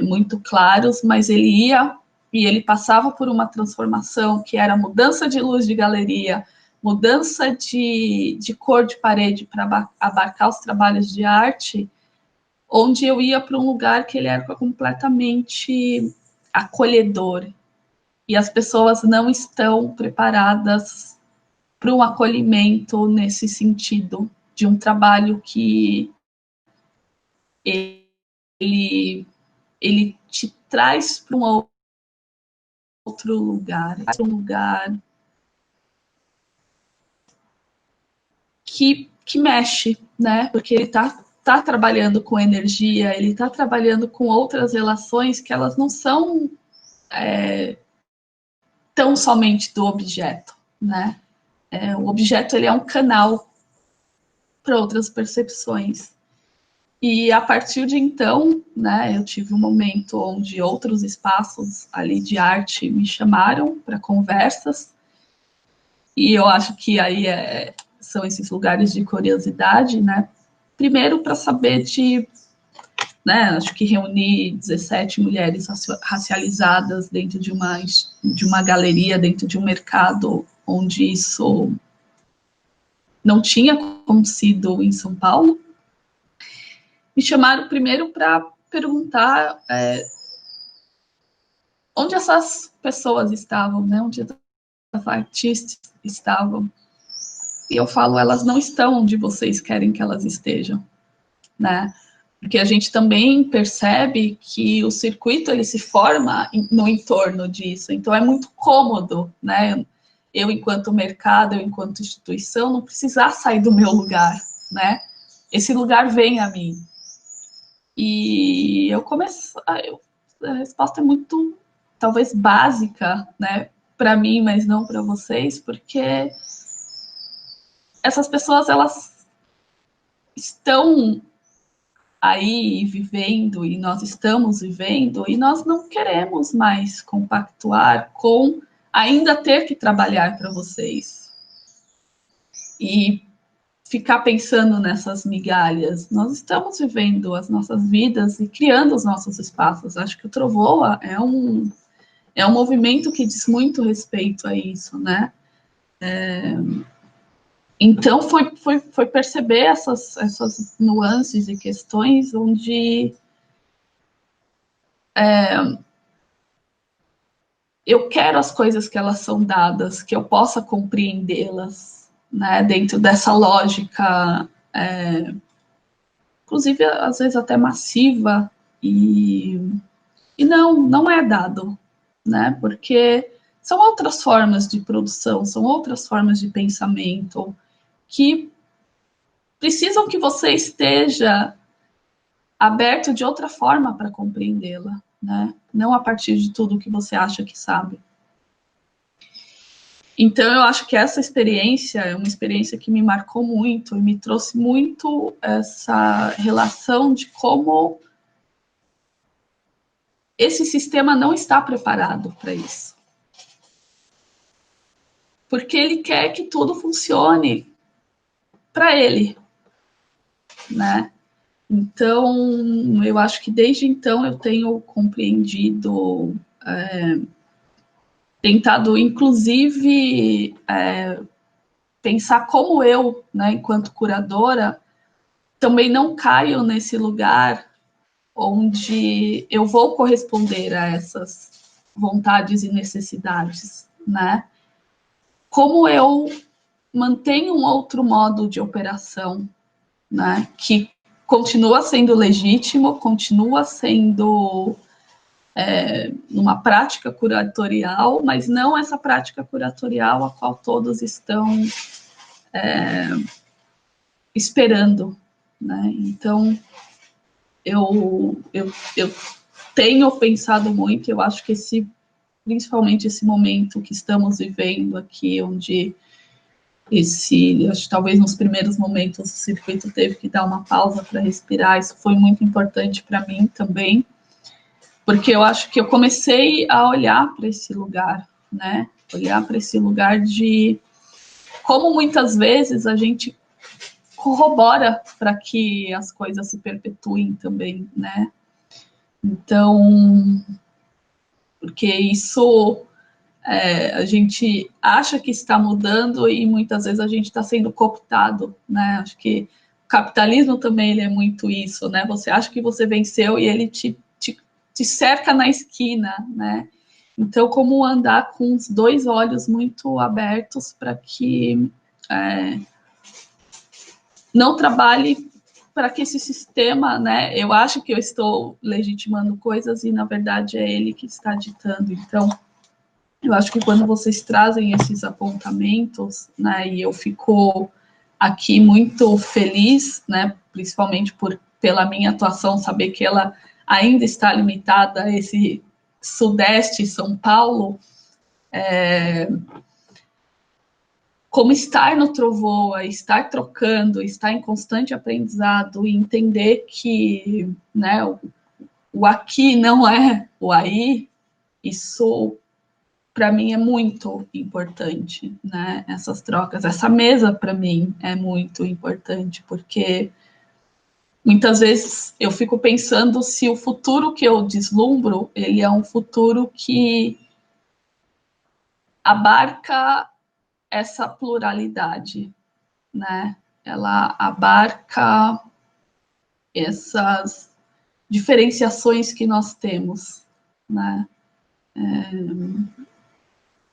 muito claros, mas ele ia e ele passava por uma transformação que era mudança de luz de galeria, mudança de cor de parede para abarcar os trabalhos de arte, onde eu ia para um lugar que ele era completamente acolhedor. E as pessoas não estão preparadas para um acolhimento nesse sentido, de um trabalho que ele te traz para um outro lugar, que mexe, né? Porque ele tá trabalhando com energia, ele está trabalhando com outras relações que elas não são tão somente do objeto, né? O objeto ele é um canal para outras percepções. E a partir de então, né, eu tive um momento onde outros espaços ali de arte me chamaram para conversas, e eu acho que aí são esses lugares de curiosidade, né? Primeiro para saber né, acho que reunir 17 mulheres racializadas dentro de uma galeria, dentro de um mercado onde isso não tinha acontecido em São Paulo. Me chamaram primeiro para perguntar onde essas pessoas estavam, né? Onde as artistas estavam. E eu falo, elas não estão onde vocês querem que elas estejam, né? Porque a gente também percebe que o circuito ele se forma no entorno disso. Então é muito cômodo, né? Eu, enquanto mercado, eu, enquanto instituição, não precisar sair do meu lugar, né? Esse lugar vem a mim. E eu começo. A resposta é muito, talvez, básica, né? Para mim, mas não para vocês, porque essas pessoas, elas estão aí vivendo, e nós estamos vivendo, e nós não queremos mais compactuar com ainda ter que trabalhar para vocês. E ficar pensando nessas migalhas. Nós estamos vivendo as nossas vidas e criando os nossos espaços. Acho que o Trovoa é um movimento que diz muito respeito a isso, né? Então, foi perceber essas nuances e questões onde eu quero as coisas que elas são dadas, que eu possa compreendê-las, né? Dentro dessa lógica, inclusive, às vezes até massiva, e não é dado, né? Porque são outras formas de produção, são outras formas de pensamento que precisam que você esteja aberto de outra forma para compreendê-la, né? Não a partir de tudo que você acha que sabe. Então, eu acho que essa experiência é uma experiência que me marcou muito e me trouxe muito essa relação de como esse sistema não está preparado para isso. Porque ele quer que tudo funcione para ele, né? Então, eu acho que desde então eu tenho compreendido, tentado, inclusive, pensar como eu, né, enquanto curadora, também não caio nesse lugar onde eu vou corresponder a essas vontades e necessidades, né? Como eu mantenho um outro modo de operação, né, que continua sendo legítimo, continua sendo uma prática curatorial, mas não essa prática curatorial a qual todos estão esperando, né? Então, eu tenho pensado muito, eu acho que principalmente esse momento que estamos vivendo aqui, onde acho que talvez nos primeiros momentos o circuito teve que dar uma pausa para respirar, isso foi muito importante para mim também, porque eu acho que eu comecei a olhar para esse lugar, né? Olhar para esse lugar de como muitas vezes a gente corrobora para que as coisas se perpetuem também, né? Então, porque isso a gente acha que está mudando e muitas vezes a gente está sendo cooptado, né? Acho que o capitalismo também ele é muito isso, né? Você acha que você venceu e ele te cerca na esquina, né? Então, como andar com os dois olhos muito abertos para que não trabalhe para que esse sistema, né? Eu acho que eu estou legitimando coisas e, na verdade, é ele que está ditando. Então, eu acho que quando vocês trazem esses apontamentos, né? E eu fico aqui muito feliz, né? Principalmente pela minha atuação, saber que ela ainda está limitada a esse Sudeste, São Paulo, como estar no Trovoa, estar trocando, estar em constante aprendizado e entender que, né, o aqui não é o aí, isso para mim é muito importante, né? Essas trocas, essa mesa para mim é muito importante, porque muitas vezes eu fico pensando se o futuro que eu deslumbro, ele é um futuro que abarca essa pluralidade, né? Ela abarca essas diferenciações que nós temos, né?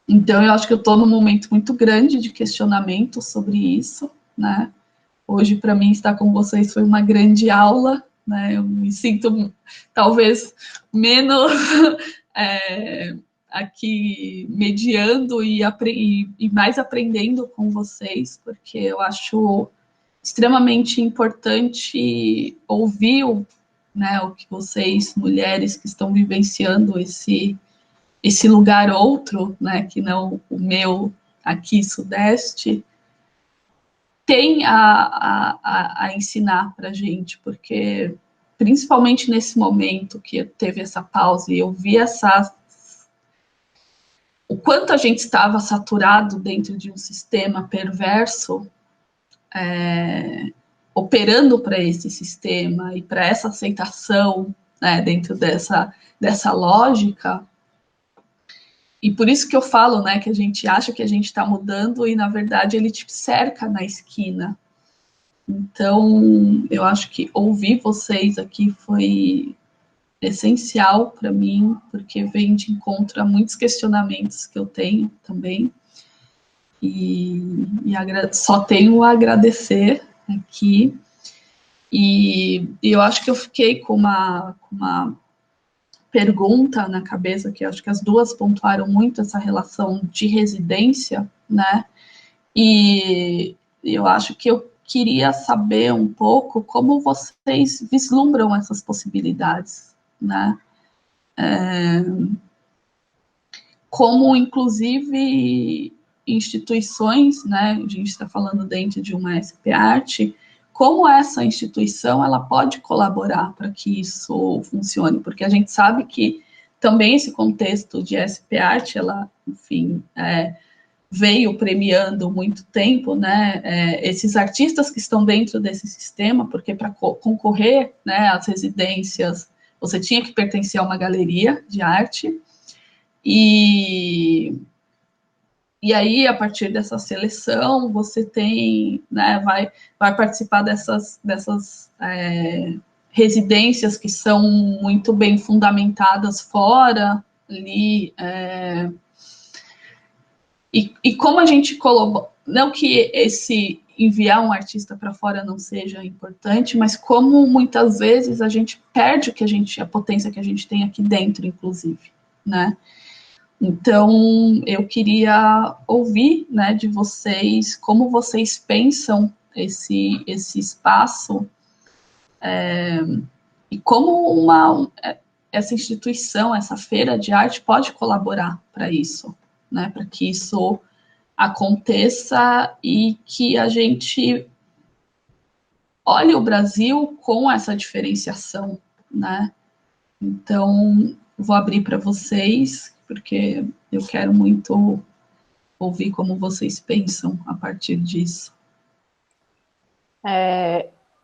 Então, eu acho que eu estou num momento muito grande de questionamento sobre isso, né? Hoje, para mim, estar com vocês foi uma grande aula, né? Eu me sinto, talvez, menos aqui mediando e mais aprendendo com vocês, porque eu acho extremamente importante ouvir né, o que vocês, mulheres que estão vivenciando esse lugar outro, né, que não o meu aqui Sudeste, tem a ensinar para a gente, porque principalmente nesse momento que teve essa pausa e eu vi o quanto a gente estava saturado dentro de um sistema perverso, operando para esse sistema e para essa aceitação, né, dentro dessa lógica. E por isso que eu falo, né, que a gente acha que a gente está mudando e, na verdade, ele te cerca na esquina. Então, eu acho que ouvir vocês aqui foi essencial para mim, porque vem de encontro a muitos questionamentos que eu tenho também. E só tenho a agradecer aqui. E eu acho que eu fiquei com uma pergunta na cabeça, que eu acho que as duas pontuaram muito essa relação de residência, né? E eu acho que eu queria saber um pouco como vocês vislumbram essas possibilidades, né? Como, inclusive, instituições, né? A gente está falando dentro de uma SP Arte, como essa instituição ela pode colaborar para que isso funcione, porque a gente sabe que também esse contexto de SP Arte, ela, enfim, veio premiando muito tempo, né, esses artistas que estão dentro desse sistema, porque para concorrer, né, às residências, você tinha que pertencer a uma galeria de arte, e aí, a partir dessa seleção, você tem, né, vai participar dessas residências que são muito bem fundamentadas fora, ali, e como a gente colabora, não que esse enviar um artista para fora não seja importante, mas como muitas vezes a gente perde a potência que a gente tem aqui dentro, inclusive, né? Então, eu queria ouvir, né, de vocês, como vocês pensam esse espaço, e como essa instituição, essa feira de arte pode colaborar para isso, né, para que isso aconteça e que a gente olhe o Brasil com essa diferenciação, né? Então, vou abrir para vocês, porque eu quero muito ouvir como vocês pensam a partir disso.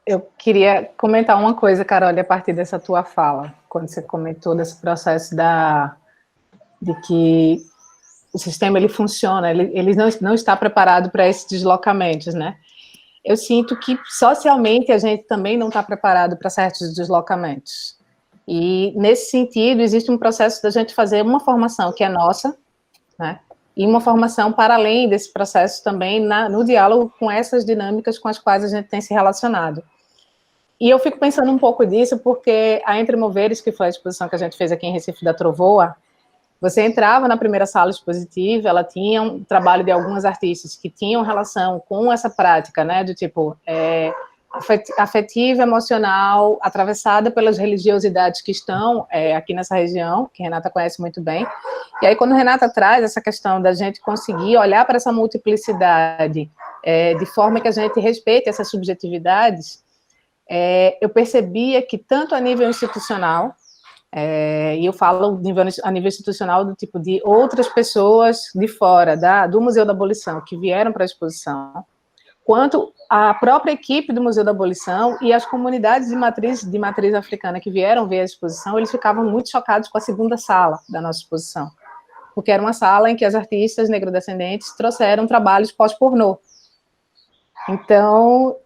Eu queria comentar uma coisa, Carol, a partir dessa tua fala, quando você comentou desse processo de que o sistema ele funciona, ele não está preparado para esses deslocamentos, né? eu sinto que socialmente a gente também não está preparado para certos deslocamentos. E, nesse sentido, existe um processo da gente fazer uma formação que é nossa, né? E uma formação para além desse processo também no diálogo com essas dinâmicas com as quais a gente tem se relacionado. E eu fico pensando um pouco disso porque a Entre Moveres, que foi a exposição que a gente fez aqui em Recife da Trovoa, você entrava na primeira sala expositiva, ela tinha um trabalho de algumas artistas que tinham relação com essa prática, né, do tipo afetiva, emocional, atravessada pelas religiosidades que estão aqui nessa região, que Renata conhece muito bem. E aí, quando Renata traz essa questão da gente conseguir olhar para essa multiplicidade de forma que a gente respeite essas subjetividades, eu percebia que tanto a nível institucional, e eu falo a nível institucional do tipo de outras pessoas de fora do Museu da Abolição que vieram para a exposição, quanto a própria equipe do Museu da Abolição e as comunidades de matriz africana que vieram ver a exposição, eles ficavam muito chocados com a segunda sala da nossa exposição, porque era uma sala em que as artistas negrodescendentes trouxeram trabalhos pós-pornô. Então,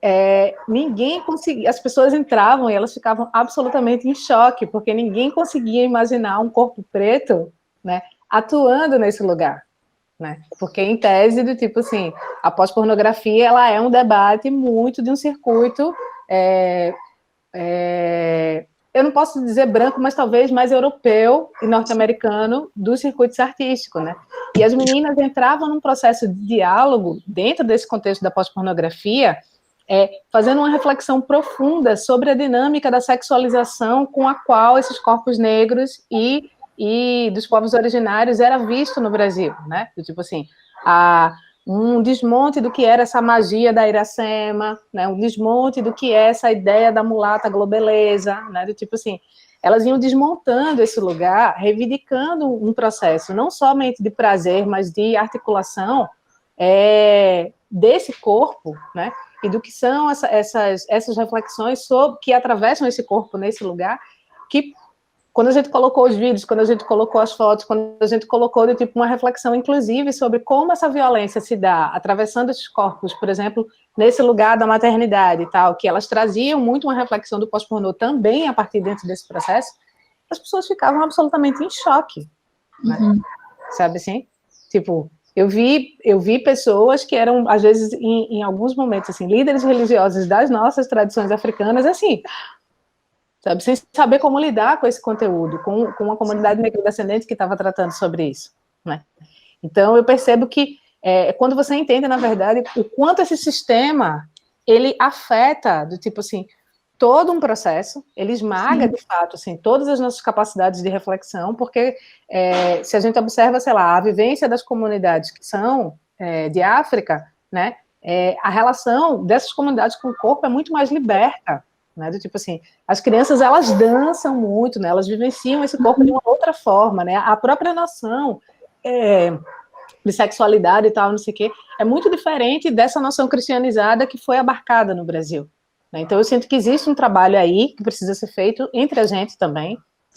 ninguém conseguia, as pessoas entravam e elas ficavam absolutamente em choque, porque ninguém conseguia imaginar um corpo preto, né, atuando nesse lugar, né? Porque, em tese, do tipo assim, a pós-pornografia, ela é um debate muito de um circuito, eu não posso dizer branco, mas talvez mais europeu e norte-americano dos circuitos artísticos, né? E as meninas entravam num processo de diálogo dentro desse contexto da pós-pornografia, fazendo uma reflexão profunda sobre a dinâmica da sexualização com a qual esses corpos negros e dos povos originários era visto no Brasil, né? Tipo assim, um desmonte do que era essa magia da Iracema, né? Um desmonte do que é essa ideia da mulata globeleza, né? Do tipo assim, elas iam desmontando esse lugar, reivindicando um processo, não somente de prazer, mas de articulação desse corpo, né? E do que são essas reflexões que atravessam esse corpo nesse lugar, que quando a gente colocou os vídeos, quando a gente colocou as fotos, quando a gente colocou de tipo uma reflexão, inclusive, sobre como essa violência se dá, atravessando esses corpos, por exemplo, nesse lugar da maternidade e tal, que elas traziam muito uma reflexão do pós-pornô também a partir dentro desse processo, as pessoas ficavam absolutamente em choque, né? Sabe assim? Tipo, eu vi pessoas que eram, às vezes, em alguns momentos, assim, líderes religiosos das nossas tradições africanas, assim, sabe, sem saber como lidar com esse conteúdo, com uma comunidade negrodescendente que estava tratando sobre isso, né? Então, eu percebo que quando você entende, na verdade, o quanto esse sistema, ele afeta, do tipo assim, todo um processo, ele esmaga, de fato, assim, todas as nossas capacidades de reflexão, porque se a gente observa, sei lá, a vivência das comunidades que são de África, né, a relação dessas comunidades com o corpo é muito mais liberta, né, do tipo assim, as crianças, elas dançam muito, né, elas vivenciam esse corpo de uma outra forma, né, a própria noção de sexualidade e tal, não sei o quê, é muito diferente dessa noção cristianizada que foi abarcada no Brasil, né? Então eu sinto que existe um trabalho aí que precisa ser feito entre a gente também,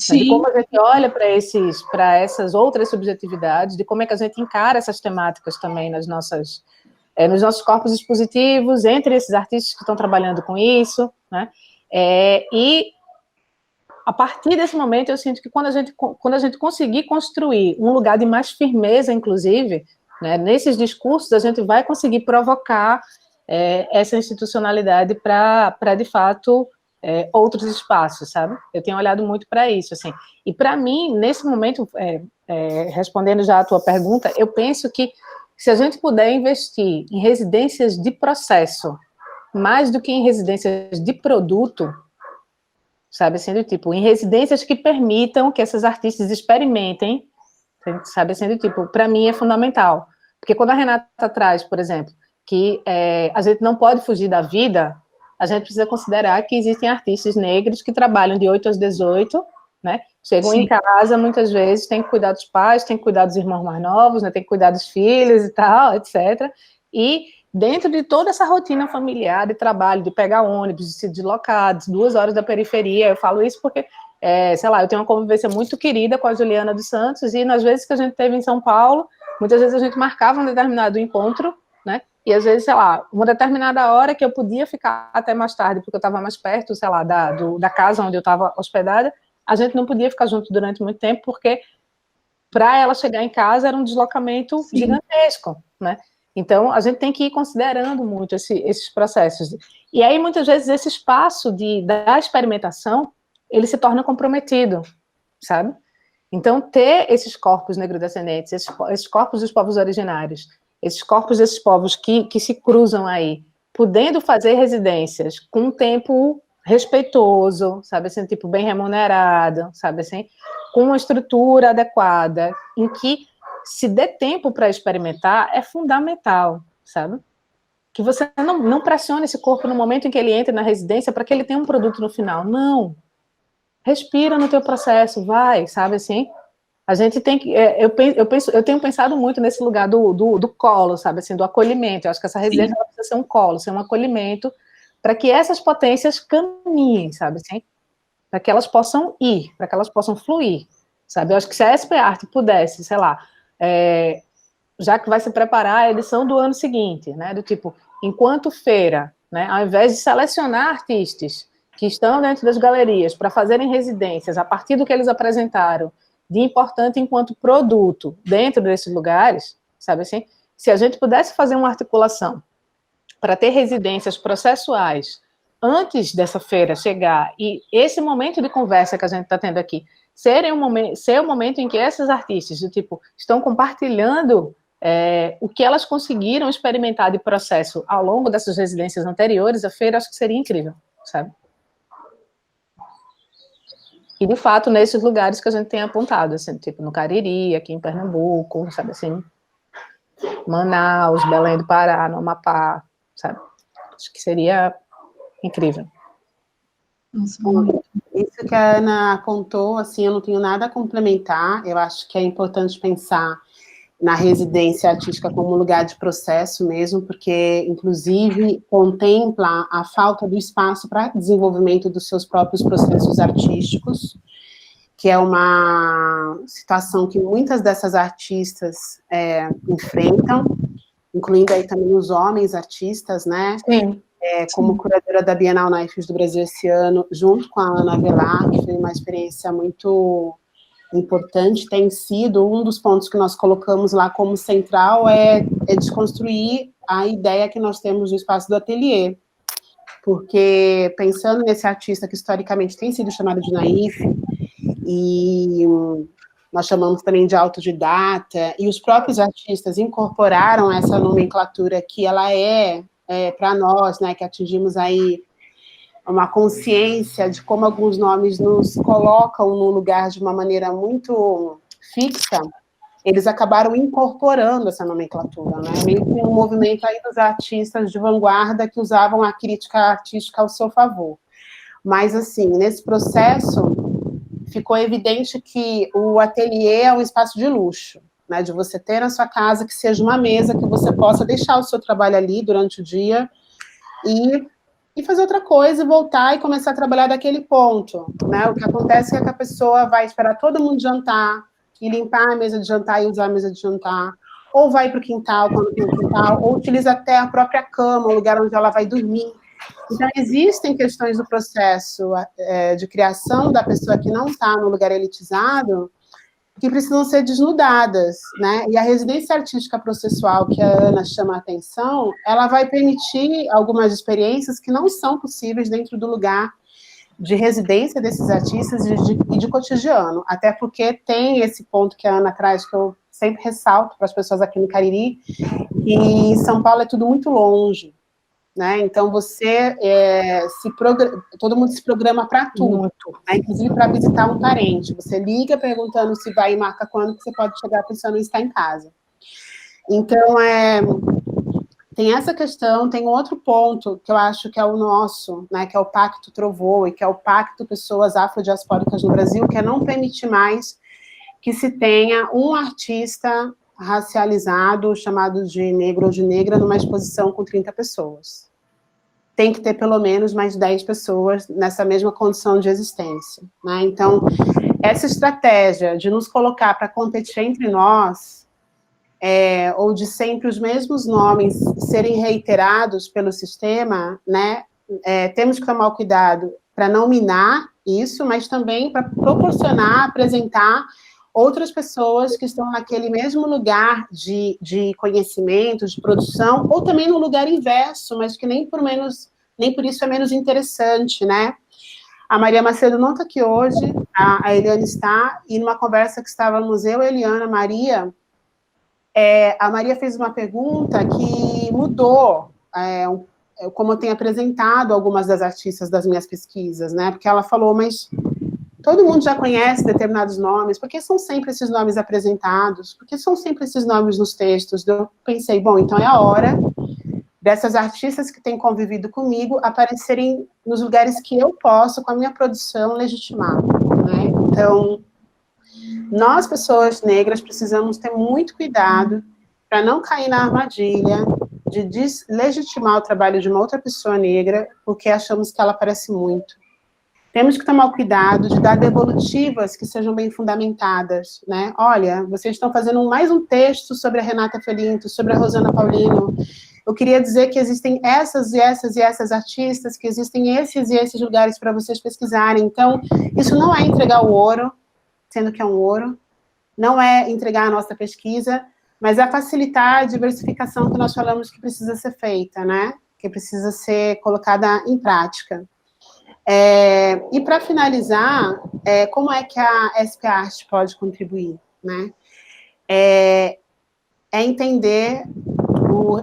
né, de como a gente olha para essas outras subjetividades, de como é que a gente encara essas temáticas também nos nossos corpos expositivos, entre esses artistas que estão trabalhando com isso, né? E a partir desse momento eu sinto que quando a gente conseguir construir um lugar de mais firmeza, inclusive, né, nesses discursos, a gente vai conseguir provocar essa institucionalidade para de fato, outros espaços, sabe? Eu tenho olhado muito para isso, assim. E para mim, nesse momento, respondendo já a tua pergunta, eu penso que se a gente puder investir em residências de processo, mais do que em residências de produto, sabe, assim, do tipo, em residências que permitam que essas artistas experimentem, sabe, assim, do tipo, para mim é fundamental. Porque quando a Renata traz, por exemplo, que a gente não pode fugir da vida, a gente precisa considerar que existem artistas negros que trabalham de 8 às 18, né, chegam em casa, muitas vezes, têm que cuidar dos pais, têm que cuidar dos irmãos mais novos, né, têm que cuidar dos filhos e tal, etc. E dentro de toda essa rotina familiar de trabalho, de pegar ônibus, de se deslocar, 2 horas da periferia, eu falo isso porque, sei lá, eu tenho uma convivência muito querida com a Juliana dos Santos, e nas vezes que a gente esteve em São Paulo, muitas vezes a gente marcava um determinado encontro, né, e às vezes, sei lá, uma determinada hora que eu podia ficar até mais tarde, porque eu estava mais perto, sei lá, da casa onde eu estava hospedada, a gente não podia ficar junto durante muito tempo, porque para ela chegar em casa era um deslocamento gigantesco, né? Então, a gente tem que ir considerando muito esses processos. E aí, muitas vezes, esse espaço da experimentação, ele se torna comprometido, sabe? Então, ter esses corpos negrodescendentes, esses corpos dos povos originários, esses corpos desses povos que se cruzam aí, podendo fazer residências com um tempo respeitoso, sabe assim, tipo, bem remunerado, sabe assim, com uma estrutura adequada, em que se dê tempo para experimentar, é fundamental, sabe? Que você não pressione esse corpo no momento em que ele entra na residência para que ele tenha um produto no final. Não. Respira no teu processo, vai, sabe assim? A gente tem que... Eu tenho pensado muito nesse lugar do colo, sabe assim, do acolhimento. Eu acho que essa residência ela precisa ser um colo, ser um acolhimento para que essas potências caminhem, sabe assim? Para que elas possam ir, para que elas possam fluir, sabe? Eu acho que se a SP Art pudesse, sei lá, já que vai se preparar a edição do ano seguinte, né, do tipo, enquanto feira, né, ao invés de selecionar artistas que estão dentro das galerias para fazerem residências a partir do que eles apresentaram de importante enquanto produto dentro desses lugares, sabe assim, se a gente pudesse fazer uma articulação para ter residências processuais antes dessa feira chegar, e esse momento de conversa que a gente está tendo aqui ser o momento em que esses artistas do tipo estão compartilhando o que elas conseguiram experimentar de processo ao longo dessas residências anteriores, a feira acho que seria incrível, sabe? E, de fato, nesses lugares que a gente tem apontado, assim, tipo no Cariri, aqui em Pernambuco, sabe assim, Manaus, Belém do Pará, no Amapá, sabe? Acho que seria incrível. Isso que a Ana contou, assim, eu não tenho nada a complementar, eu acho que é importante pensar na residência artística como um lugar de processo mesmo, porque, inclusive, contempla a falta do espaço para desenvolvimento dos seus próprios processos artísticos, que é uma situação que muitas dessas artistas enfrentam, incluindo aí também os homens artistas, né? Sim. Como curadora da Bienal Naifes do Brasil esse ano, junto com a Ana Avelar, que foi uma experiência muito importante, tem sido um dos pontos que nós colocamos lá como central, desconstruir a ideia que nós temos do espaço do ateliê, porque pensando nesse artista que historicamente tem sido chamado de naif, e nós chamamos também de autodidata, e os próprios artistas incorporaram essa nomenclatura que ela para nós, né, que atingimos aí uma consciência de como alguns nomes nos colocam no lugar de uma maneira muito fixa, eles acabaram incorporando essa nomenclatura, né? Meio que um movimento aí dos artistas de vanguarda que usavam a crítica artística ao seu favor. Mas, assim, nesse processo, ficou evidente que o ateliê é um espaço de luxo, né? De você ter na sua casa que seja uma mesa que você possa deixar o seu trabalho ali durante o dia e fazer outra coisa, e voltar e começar a trabalhar daquele ponto, né? O que acontece é que a pessoa vai esperar todo mundo jantar, e limpar a mesa de jantar e usar a mesa de jantar, ou vai para o quintal, quando tem o quintal, ou utiliza até a própria cama, o lugar onde ela vai dormir. Então, existem questões do processo de criação da pessoa que não está no lugar elitizado, que precisam ser desnudadas, né? E a residência artística processual, que a Ana chama a atenção, ela vai permitir algumas experiências que não são possíveis dentro do lugar de residência desses artistas e de cotidiano, até porque tem esse ponto que a Ana traz, que eu sempre ressalto para as pessoas aqui no Cariri, e em São Paulo é tudo muito longe, né? Então, todo mundo se programa para tudo, né? Inclusive para visitar um parente. Você liga perguntando se vai e marca quando que você pode chegar pensando em estar em casa. Então, tem essa questão, tem outro ponto que eu acho que é o nosso, né, que é o Pacto Trovô, e que é o Pacto Pessoas Afrodiaspóricas no Brasil, que é não permitir mais que se tenha um artista racializado, chamado de negro ou de negra, numa exposição com 30 pessoas. Tem que ter pelo menos mais 10 pessoas nessa mesma condição de existência, né? Então, essa estratégia de nos colocar para competir entre nós, ou de sempre os mesmos nomes serem reiterados pelo sistema, né, temos que tomar cuidado para não minar isso, mas também para proporcionar, apresentar outras pessoas que estão naquele mesmo lugar de conhecimento, de produção, ou também no lugar inverso, mas que nem por isso é menos interessante, né? A Maria Macedo não está aqui hoje, a Eliane está, e numa conversa que estávamos eu, Eliana, Maria, a Maria fez uma pergunta que mudou como eu tenho apresentado algumas das artistas das minhas pesquisas, né? Porque ela falou, mas todo mundo já conhece determinados nomes, por que são sempre esses nomes apresentados? Por que são sempre esses nomes nos textos? Eu pensei, bom, então é a hora dessas artistas que têm convivido comigo aparecerem nos lugares que eu posso, com a minha produção, legitimar, né? Então, nós, pessoas negras, precisamos ter muito cuidado para não cair na armadilha de deslegitimar o trabalho de uma outra pessoa negra, porque achamos que ela aparece muito. Temos que tomar cuidado de dar devolutivas que sejam bem fundamentadas, né? Olha, vocês estão fazendo mais um texto sobre a Renata Felinto, sobre a Rosana Paulino. Eu queria dizer que existem essas e essas e essas artistas, que existem esses e esses lugares para vocês pesquisarem. Então, isso não é entregar o ouro, sendo que é um ouro, não é entregar a nossa pesquisa, mas é facilitar a diversificação que nós falamos que precisa ser feita, né? Que precisa ser colocada em prática. E para finalizar, como é que a SP Arte pode contribuir, né? É entender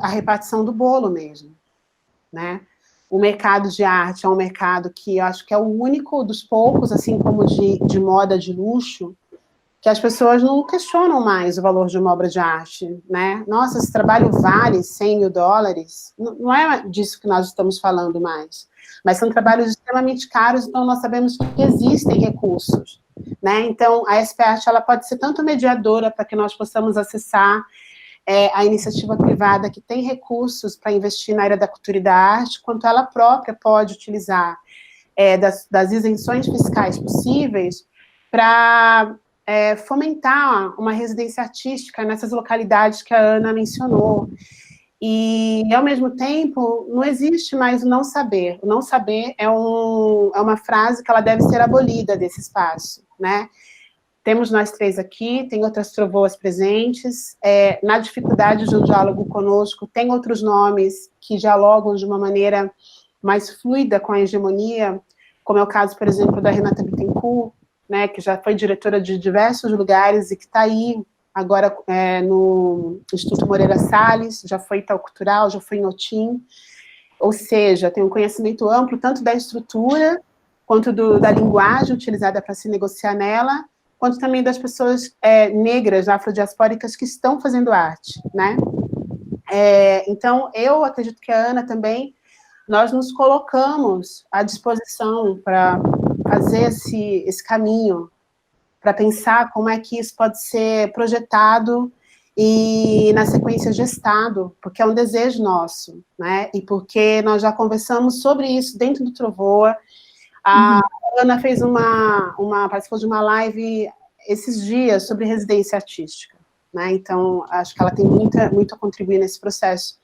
a repartição do bolo mesmo, né? O mercado de arte é um mercado que eu acho que é o único dos poucos, assim como de moda de luxo, que as pessoas não questionam mais o valor de uma obra de arte, né? Nossa, esse trabalho vale 100 mil dólares? Não é disso que nós estamos falando mais. Mas são trabalhos extremamente caros, então nós sabemos que existem recursos, né? Então, a SP Arte, ela pode ser tanto mediadora para que nós possamos acessar a iniciativa privada que tem recursos para investir na área da cultura e da arte, quanto ela própria pode utilizar das isenções fiscais possíveis para fomentar uma residência artística nessas localidades que a Ana mencionou. E, ao mesmo tempo, não existe mais o não saber. O não saber é uma frase que ela deve ser abolida desse espaço, né? Temos nós três aqui, tem outras trovoas presentes, na dificuldade de um diálogo conosco, tem outros nomes que dialogam de uma maneira mais fluida com a hegemonia, como é o caso, por exemplo, da Renata Bittencourt, né, que já foi diretora de diversos lugares e que está aí agora no Instituto Moreira Salles, já foi Itaú Cultural, já foi em Otim, ou seja, tem um conhecimento amplo tanto da estrutura, quanto da linguagem utilizada para se negociar nela, quanto também das pessoas negras, afrodiaspóricas, que estão fazendo arte, né? Então, eu acredito que a Ana também, nós nos colocamos à disposição para fazer esse caminho, para pensar como é que isso pode ser projetado e, na sequência, gestado, porque é um desejo nosso, né? E porque nós já conversamos sobre isso dentro do Trovoa. A Ana fez participou de uma live esses dias sobre residência artística, né? Então, acho que ela tem muito a contribuir nesse processo.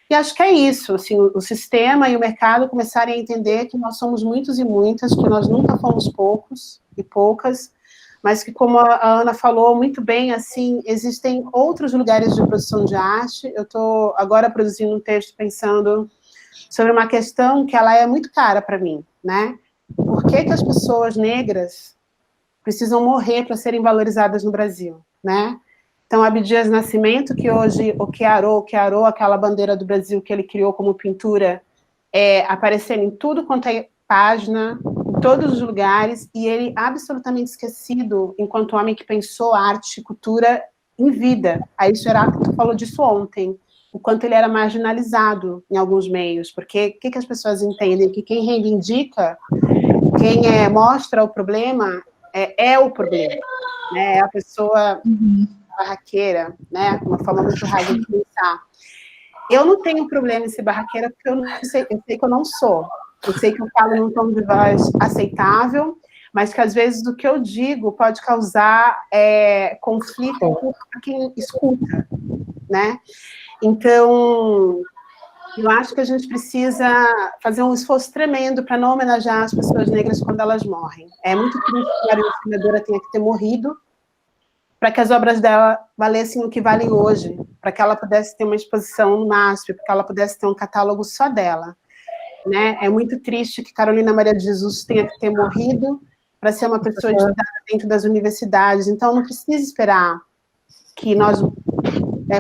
E acho que é isso, assim, o sistema e o mercado começarem a entender que nós somos muitos e muitas, que nós nunca fomos poucos e poucas, mas que, como a Ana falou muito bem, assim, existem outros lugares de produção de arte. Eu estou agora produzindo um texto pensando sobre uma questão que ela é muito cara para mim, né? Por que as pessoas negras precisam morrer para serem valorizadas no Brasil, né? Então, Abdias Nascimento, que hoje o Chiarô, aquela bandeira do Brasil que ele criou como pintura, aparecendo em tudo quanto é página, em todos os lugares, e ele absolutamente esquecido enquanto homem que pensou arte e cultura em vida. Aí Gerardo falou disso ontem, o quanto ele era marginalizado em alguns meios, porque o que as pessoas entendem? Que quem reivindica, quem mostra o problema, é o problema, né? É a pessoa barraqueira, né? Uma forma muito rasa de pensar. Eu não tenho problema em ser barraqueira, porque eu sei que eu não sou. Eu sei que eu falo num tom de voz aceitável, mas que às vezes o que eu digo pode causar conflito para quem escuta, né? Então, eu acho que a gente precisa fazer um esforço tremendo para não homenagear as pessoas negras quando elas morrem. É muito triste que a senadora tenha que ter morrido para que as obras dela valessem o que valem hoje, para que ela pudesse ter uma exposição no MASP, para que ela pudesse ter um catálogo só dela. Né? É muito triste que Carolina Maria de Jesus tenha que ter morrido para ser uma pessoa estudada dentro das universidades. Então, não precisa esperar que nós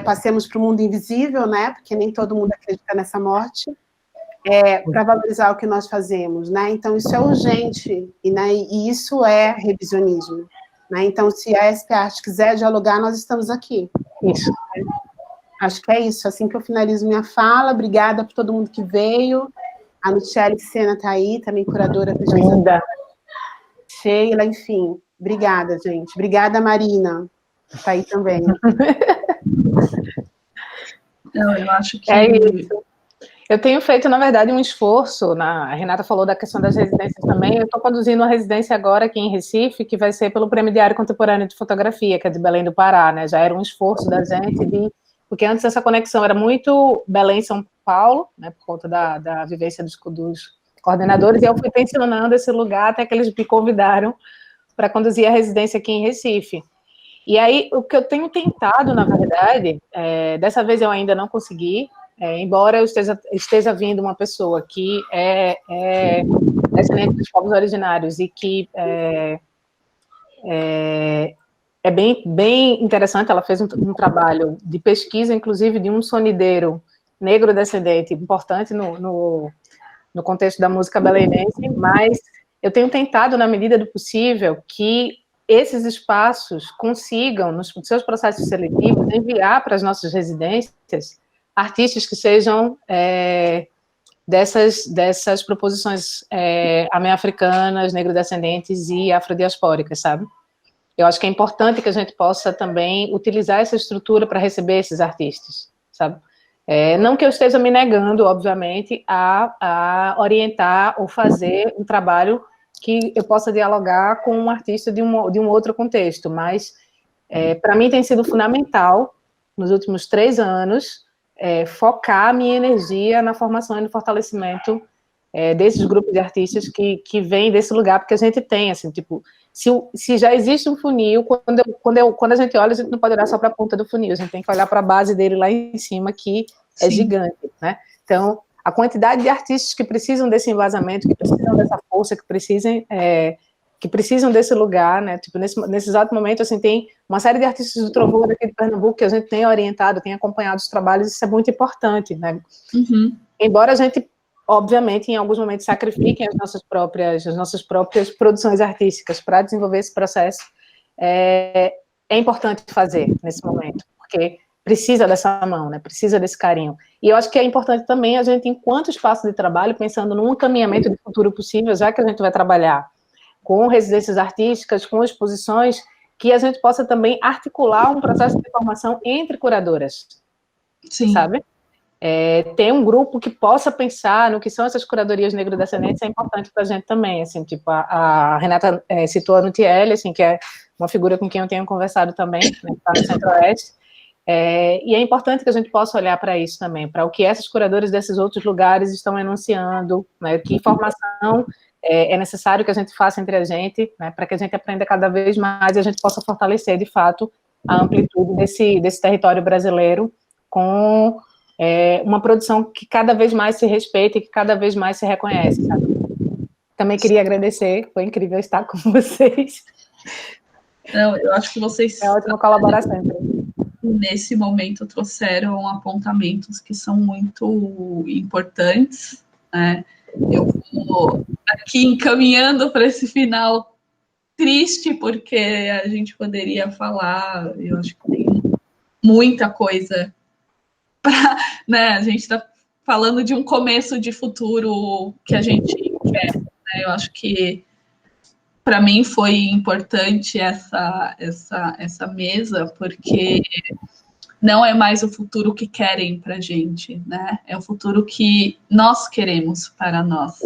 passemos para o mundo invisível, né? Porque nem todo mundo acredita nessa morte, para valorizar o que nós fazemos. Né? Então, isso é urgente, e isso é revisionismo. Né? Então, se a SP Arte quiser dialogar, nós estamos aqui. Isso. Acho que é isso. Assim que eu finalizo minha fala. Obrigada por todo mundo que veio. A Michele Sena está aí, também curadora, pesquisadora. Sheila, enfim. Obrigada, gente. Obrigada, Marina. Está aí também. Não, eu acho que... É isso. Eu tenho feito, na verdade, um esforço, a Renata falou da questão das residências também, eu estou conduzindo uma residência agora aqui em Recife, que vai ser pelo Prêmio Diário Contemporâneo de Fotografia, que é de Belém do Pará, né? Já era um esforço da gente, porque antes essa conexão era muito Belém-São Paulo, né, por conta da vivência dos coordenadores, e eu fui pensionando esse lugar até que eles me convidaram para conduzir a residência aqui em Recife. E aí, o que eu tenho tentado, na verdade, dessa vez eu ainda não consegui, embora eu esteja vindo uma pessoa que é descendente dos povos originários e que é bem interessante, ela fez um trabalho de pesquisa, inclusive, de um sonideiro negro descendente importante no contexto da música belenense, mas eu tenho tentado, na medida do possível, que esses espaços consigam, nos seus processos seletivos, enviar para as nossas residências artistas que sejam dessas proposições afro-americanas, negro-descendentes e afrodiaspóricas, sabe? Eu acho que é importante que a gente possa também utilizar essa estrutura para receber esses artistas, sabe? Não que eu esteja me negando, obviamente, a orientar ou fazer um trabalho que eu possa dialogar com um artista de um outro contexto, mas para mim tem sido fundamental, nos últimos 3 anos, focar a minha energia na formação e no fortalecimento desses grupos de artistas que vêm desse lugar, porque a gente tem, assim, tipo, se já existe um funil, quando a gente olha, a gente não pode olhar só para a ponta do funil, a gente tem que olhar para a base dele lá em cima, que é gigante, né? Então, a quantidade de artistas que precisam desse embasamento, que precisam dessa força, que precisam desse lugar, né? Tipo, nesse exato momento, assim, tem uma série de artistas do Trovão daqui de Pernambuco que a gente tem orientado, tem acompanhado os trabalhos, isso é muito importante, né? Uhum. Embora a gente, obviamente, em alguns momentos sacrifiquem as nossas próprias produções artísticas para desenvolver esse processo, é importante fazer nesse momento, porque precisa dessa mão, né? Precisa desse carinho. E eu acho que é importante também a gente, enquanto espaço de trabalho, pensando num encaminhamento de futuro possível, já que a gente vai trabalhar com residências artísticas, com exposições, que a gente possa também articular um processo de formação entre curadoras, sabe? Ter um grupo que possa pensar no que são essas curadorias negro-descendentes é importante para a gente também, assim, tipo, a Renata citou a Nutiele, assim, que é uma figura com quem eu tenho conversado também, né, que está no Centro-Oeste, e é importante que a gente possa olhar para isso também, para o que essas curadoras desses outros lugares estão enunciando, né, que informação é necessário que a gente faça entre a gente, né, para que a gente aprenda cada vez mais e a gente possa fortalecer, de fato, a amplitude desse território brasileiro com uma produção que cada vez mais se respeita e que cada vez mais se reconhece, sabe? Também queria agradecer, foi incrível estar com vocês. Não, eu acho que vocês... É ótima colaboração. Nesse momento, trouxeram apontamentos que são muito importantes, né? Eu vou aqui encaminhando para esse final triste, porque a gente poderia falar, eu acho que tem muita coisa para, né? A gente está falando de um começo de futuro que a gente quer, né? Eu acho que para mim foi importante essa mesa, porque não é mais o futuro que querem para a gente, né? É o futuro que nós queremos para nós.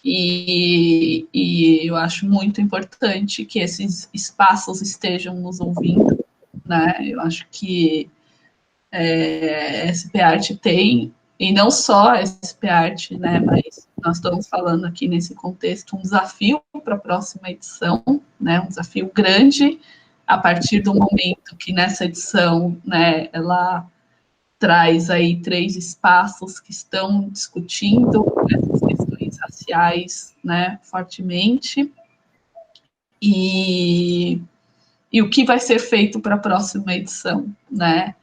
E eu acho muito importante que esses espaços estejam nos ouvindo, né? Eu acho que SP Arte tem, e não só a SP Arte, né, mas nós estamos falando aqui nesse contexto um desafio para a próxima edição, né, um desafio grande, a partir do momento que nessa edição, né, ela traz aí 3 espaços que estão discutindo essas questões raciais, né, fortemente, e o que vai ser feito para a próxima edição, né,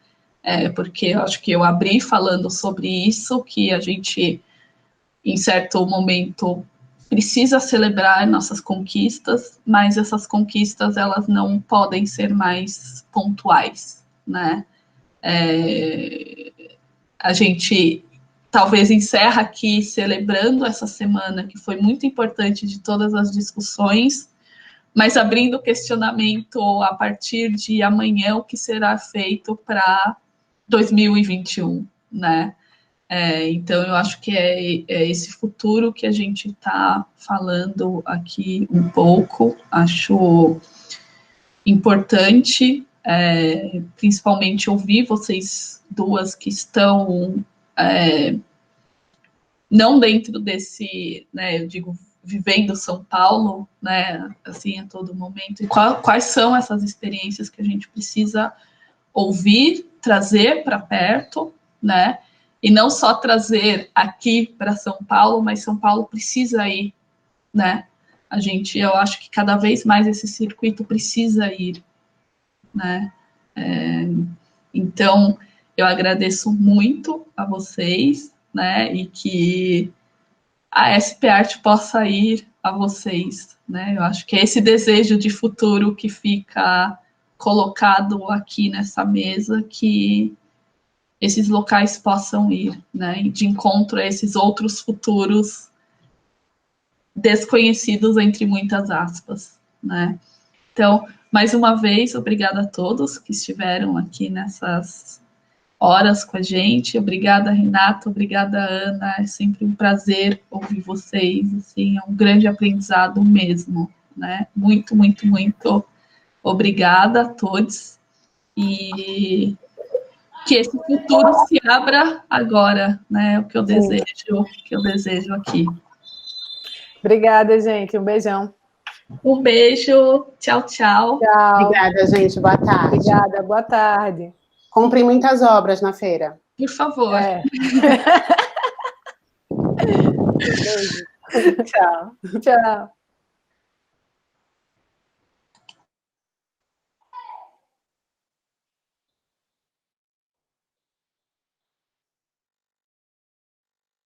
porque eu acho que eu abri falando sobre isso, que a gente, em certo momento, precisa celebrar nossas conquistas, mas essas conquistas, elas não podem ser mais pontuais, né? A gente talvez encerra aqui celebrando essa semana, que foi muito importante de todas as discussões, mas abrindo o questionamento a partir de amanhã, o que será feito para 2021, né? Então, eu acho que é esse futuro que a gente está falando aqui um pouco. Acho importante, principalmente ouvir vocês duas que estão não dentro desse, né, eu digo, vivendo São Paulo, né, assim, a todo momento. E quais são essas experiências que a gente precisa ouvir, trazer para perto, né? E não só trazer aqui para São Paulo, mas São Paulo precisa ir, né? Eu acho que cada vez mais esse circuito precisa ir, né? Então, eu agradeço muito a vocês, né? E que a SP Arte possa ir a vocês, né? Eu acho que é esse desejo de futuro que fica colocado aqui nessa mesa, que esses locais possam ir, né, de encontro a esses outros futuros desconhecidos, entre muitas aspas, né. Então, mais uma vez, obrigada a todos que estiveram aqui nessas horas com a gente, obrigada, Renata, obrigada, Ana, é sempre um prazer ouvir vocês, assim, é um grande aprendizado mesmo, né, muito, muito, muito obrigada a todos, e que esse futuro se abra agora, né? O que eu desejo aqui. Obrigada, gente. Um beijão. Um beijo. Tchau, tchau. Tchau. Obrigada, gente. Boa tarde. Obrigada. Boa tarde. Comprem muitas obras na feira. Por favor. Beijo. Tchau. Tchau.